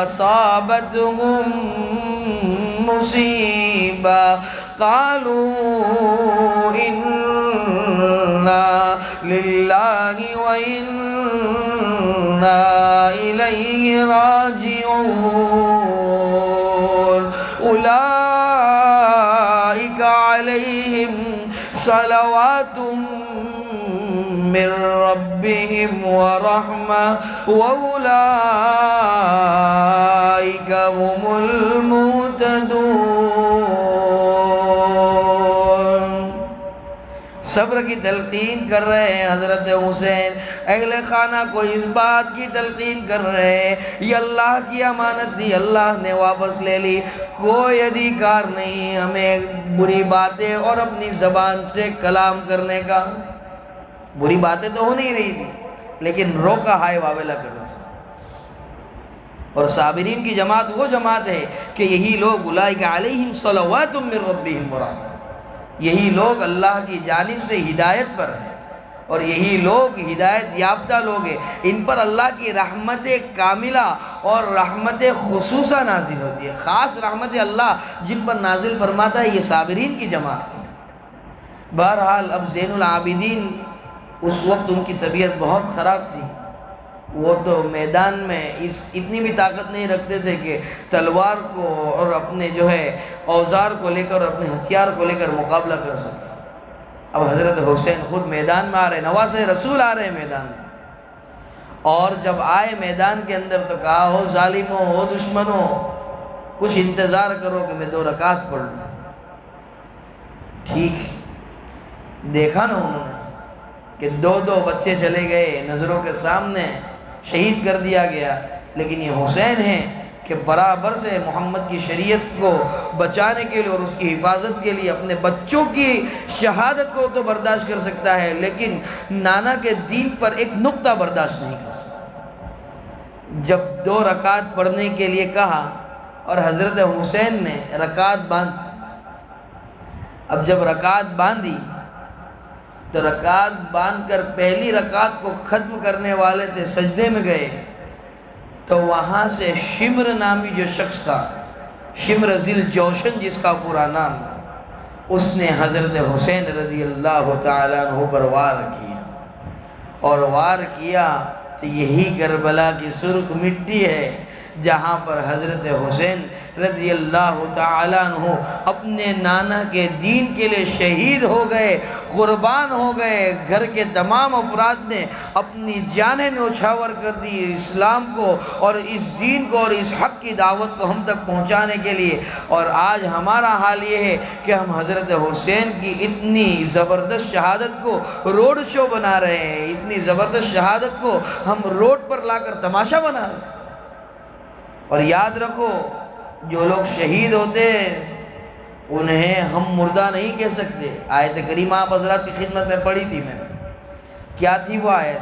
اصابتهم مصیبہ قالوا انا للہ وانا الیہ راجعون اولئک علیہم صلوات من ربهم ورحمة وأولئك هم المهتدون۔ صبر کی تلقین کر رہے ہیں حضرت حسین، اہل خانہ کو اس بات کی تلقین کر رہے ہیں یہ اللہ کی امانت تھی، اللہ نے واپس لے لی، کوئی ادھیکار نہیں ہمیں بری باتیں اور اپنی زبان سے کلام کرنے کا۔ بری باتیں تو ہو نہیں رہی تھی لیکن روکا ہائے واویلا کرنے سے۔ اور صابرین کی جماعت وہ جماعت ہے کہ یہی لوگ اولئک علیہم صلوات من ربہم ورحمہ، یہی لوگ اللہ کی جانب سے ہدایت پر ہیں، اور یہی لوگ ہدایت یافتہ لوگ ہیں، ان پر اللہ کی رحمت کاملہ اور رحمت خصوصہ نازل ہوتی ہے۔ خاص رحمت اللہ جن پر نازل فرماتا ہے یہ صابرین کی جماعت ہے۔ بہرحال اب زین العابدین اس وقت ان کی طبیعت بہت خراب تھی، وہ تو میدان میں اتنی بھی طاقت نہیں رکھتے تھے کہ تلوار کو اور اپنے جو ہے اوزار کو لے کر اور اپنے ہتھیار کو لے کر مقابلہ کر سکے۔ اب حضرت حسین خود میدان میں آ رہے ہیں، نواسہ رسول آ رہے ہیں میدان میں، اور جب آئے میدان کے اندر تو کہا او ظالموں، او دشمنوں، کچھ انتظار کرو کہ میں 2 رکعت پڑھ لوں۔ ٹھیک دیکھا نا انہوں نے کہ 2 بچے چلے گئے نظروں کے سامنے، شہید کر دیا گیا، لیکن یہ حسین ہیں کہ برابر سے محمد کی شریعت کو بچانے کے لیے اور اس کی حفاظت کے لیے اپنے بچوں کی شہادت کو تو برداشت کر سکتا ہے لیکن نانا کے دین پر ایک نقطہ برداشت نہیں کر سکتا۔ جب 2 رکعت پڑھنے کے لیے کہا اور حضرت حسین نے رکعت باندھ، اب جب رکعت باندھی تو رکعت باندھ کر پہلی رکعت کو ختم کرنے والے تھے، سجدے میں گئے تو وہاں سے شمر نامی جو شخص تھا، شمر ذی الجوشن جس کا پورا نام، اس نے حضرت حسین رضی اللہ تعالیٰ عنہ پر وار کیا، اور وار کیا تو یہی کربلا کی سرخ مٹی ہے جہاں پر حضرت حسین رضی اللہ تعالیٰ عنہ اپنے نانا کے دین کے لیے شہید ہو گئے، قربان ہو گئے۔ گھر کے تمام افراد نے اپنی جانیں نوچھاور کر دی اسلام کو اور اس دین کو اور اس حق کی دعوت کو ہم تک پہنچانے کے لیے، اور آج ہمارا حال یہ ہے کہ ہم حضرت حسین کی اتنی زبردست شہادت کو روڈ شو بنا رہے ہیں، اتنی زبردست شہادت کو ہم روڈ پر لا کر تماشا بنا رہے ہیں۔ اور یاد رکھو جو لوگ شہید ہوتے ہیں انہیں ہم مردہ نہیں کہہ سکتے۔ آیت کریمہ آپ حضرات کی خدمت میں پڑھی تھی میں، کیا تھی وہ آیت؟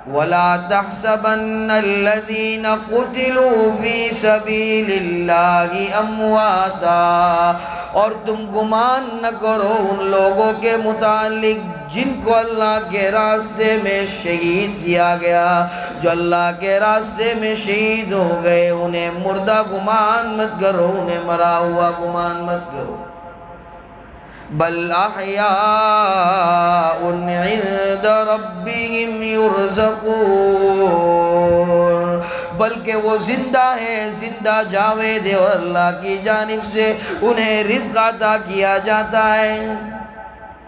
وَلَا تَحْسَبَنَّ الَّذِينَ قُتِلُوا فِي سَبِيلِ اللَّهِ أَمْوَاتًا، اور تم گمان نہ کرو ان لوگوں کے متعلق جن کو اللہ کے راستے میں شہید کیا گیا، جو اللہ کے راستے میں شہید ہو گئے انہیں مردہ گمان مت کرو، انہیں مرا ہوا گمان مت کرو، بل احیاء عند ربهم یرزقون، بلکہ وہ زندہ ہے، زندہ جاوید ہے اور اللہ کی جانب سے انہیں رزق عطا کیا جاتا ہے۔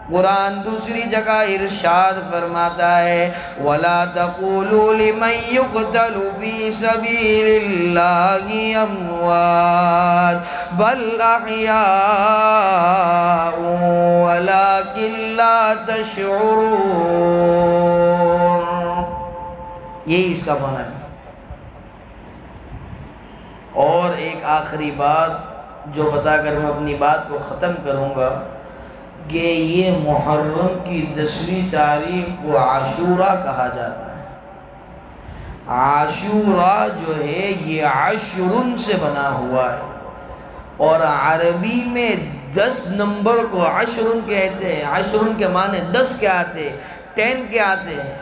قرآن دوسری جگہ ارشاد فرماتا ہے وَلَا تَقُولُوا لِمَنْ يُقْتَلُ فِي سَبِيلِ اللَّهِ أَمْوَاتٌ بَلْ أَحْيَاءٌ وَلَكِنْ لَا تَشْعُرُونَ۔ یہی اس کا معنی ہے۔ اور ایک آخری بات جو بتا کر میں اپنی بات کو ختم کروں گا کہ یہ محرم کی 10ویں تاریخ کو عاشورہ کہا جاتا ہے۔ عاشورہ جو ہے یہ عشرن سے بنا ہوا ہے، اور عربی میں 10 نمبر کو عشرن کہتے ہیں۔ عشرن کے معنی 10 کے آتے ہیں، 10 کے آتے ہیں۔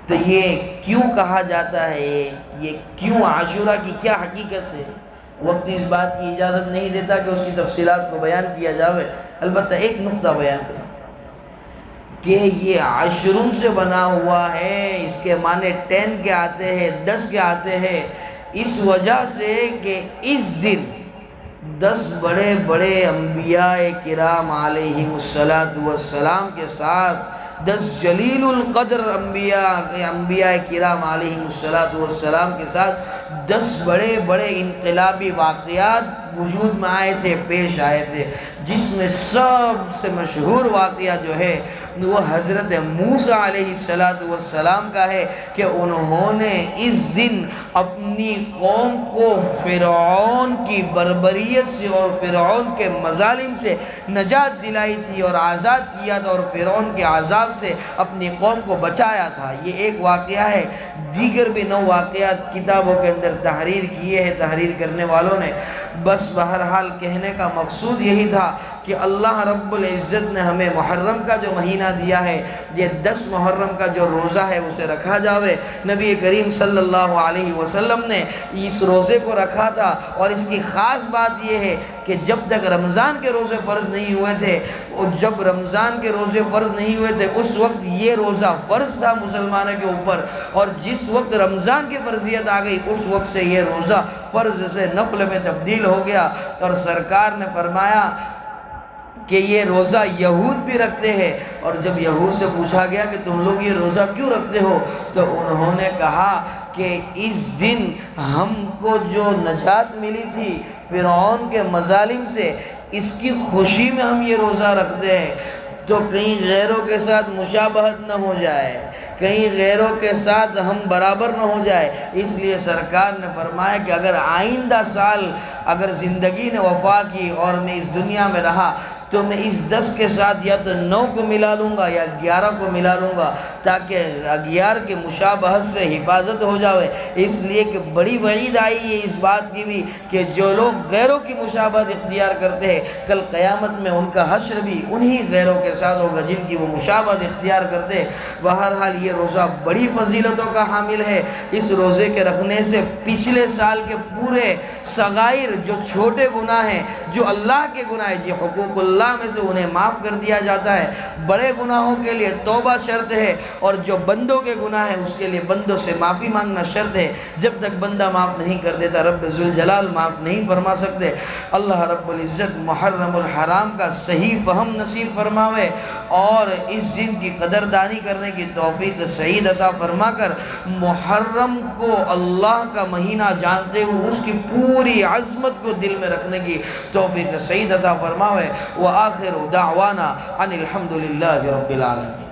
تو یہ کیوں کہا جاتا ہے، یہ کیوں عاشورہ کی کیا حقیقت ہے؟ وقت اس بات کی اجازت نہیں دیتا کہ اس کی تفصیلات کو بیان کیا جاوے، البتہ ایک نقطہ بیان کروں کہ یہ عشرن سے بنا ہوا ہے، اس کے معنی 10 کے آتے ہیں، 10 کے آتے ہیں، اس وجہ سے کہ اس دن 10 بڑے بڑے انبیاء کرام علیہم السلام کے ساتھ 10 جلیل القدر انبیاء کرام علیہم السلام کے ساتھ 10 بڑے بڑے انقلابی واقعات وجود میں آئے تھے، پیش آئے تھے، جس میں سب سے مشہور واقعہ جو ہے وہ حضرت موسیٰ علیہ السلام کا ہے کہ انہوں نے اس دن اپنی قوم کو فرعون کی بربریت سے اور فرعون کے مظالم سے نجات دلائی تھی اور آزاد کیا تھا، اور فرعون کے عذاب سے اپنی قوم کو بچایا تھا۔ یہ ایک واقعہ ہے، دیگر بھی 9 واقعات کتابوں کے اندر تحریر کیے ہیں تحریر کرنے والوں نے۔ بس بہرحال کہنے کا مقصود یہی تھا کہ اللہ رب العزت نے ہمیں محرم کا جو مہینہ دیا ہے، یہ 10 محرم کا جو روزہ ہے اسے رکھا جاوے۔ نبی کریم صلی اللہ علیہ وسلم نے اس روزے کو رکھا تھا، اور اس کی خاص بات یہ ہے کہ جب تک رمضان کے روزے فرض نہیں ہوئے تھے، اور جب رمضان کے روزے فرض نہیں ہوئے تھے اس وقت یہ روزہ فرض تھا مسلمانوں کے اوپر، اور جس وقت رمضان کی فرضیت آ گئی اس وقت سے یہ روزہ فرض سے نفل میں تبدیل ہو گیا۔ اور سرکار نے فرمایا کہ یہ روزہ یہود بھی رکھتے ہیں، اور جب یہود سے پوچھا گیا کہ تم لوگ یہ روزہ کیوں رکھتے ہو، تو انہوں نے کہا کہ اس دن ہم کو جو نجات ملی تھی فرعون کے مظالم سے، اس کی خوشی میں ہم یہ روزہ رکھتے ہیں، تو کہیں غیروں کے ساتھ مشابہت نہ ہو جائے، کہیں غیروں کے ساتھ ہم برابر نہ ہو جائے۔ اس لیے سرکار نے فرمایا کہ اگر آئندہ سال اگر زندگی نے وفا کی اور میں اس دنیا میں رہا تو میں اس 10 کے ساتھ یا تو 9 کو ملا لوں گا یا 11 کو ملا لوں گا، تاکہ 11 کے مشابہت سے حفاظت ہو جاوے۔ اس لیے کہ بڑی وعید آئی ہے اس بات کی بھی کہ جو لوگ غیروں کی مشابہت اختیار کرتے ہیں کل قیامت میں ان کا حشر بھی انہی غیروں کے ساتھ ہوگا جن کی وہ مشابہت اختیار کرتے ہیں۔ بہرحال یہ روزہ بڑی فضیلتوں کا حامل ہے۔ اس روزے کے رکھنے سے پچھلے سال کے پورے صغائر جو چھوٹے گناہ ہیں، جو اللہ کے گناہ ہیں، جو حقوق اللہ میں سے انہیں معاف کر دیا جاتا ہے۔ بڑے گناہوں کے لیے توبہ شرط ہے، اور جو بندوں کے گناہ ہیں اس کے لیے بندوں سے معافی مانگنا شرط ہے۔ جب تک بندہ معاف نہیں کر دیتا رب ذوالجلال معاف نہیں فرما سکتے۔ اللہ رب العزت محرم الحرام کا صحیح فہم نصیب فرماوے، اور اس دن کی قدردانی کرنے کی توفیق سعید عطا فرما کر محرم کو اللہ کا مہینہ جانتے ہوئے اس کی پوری عظمت کو دل میں رکھنے کی توفیق سعید عطا فرماوے۔ وآخر دعوانا ان الحمد للہ رب العالمین۔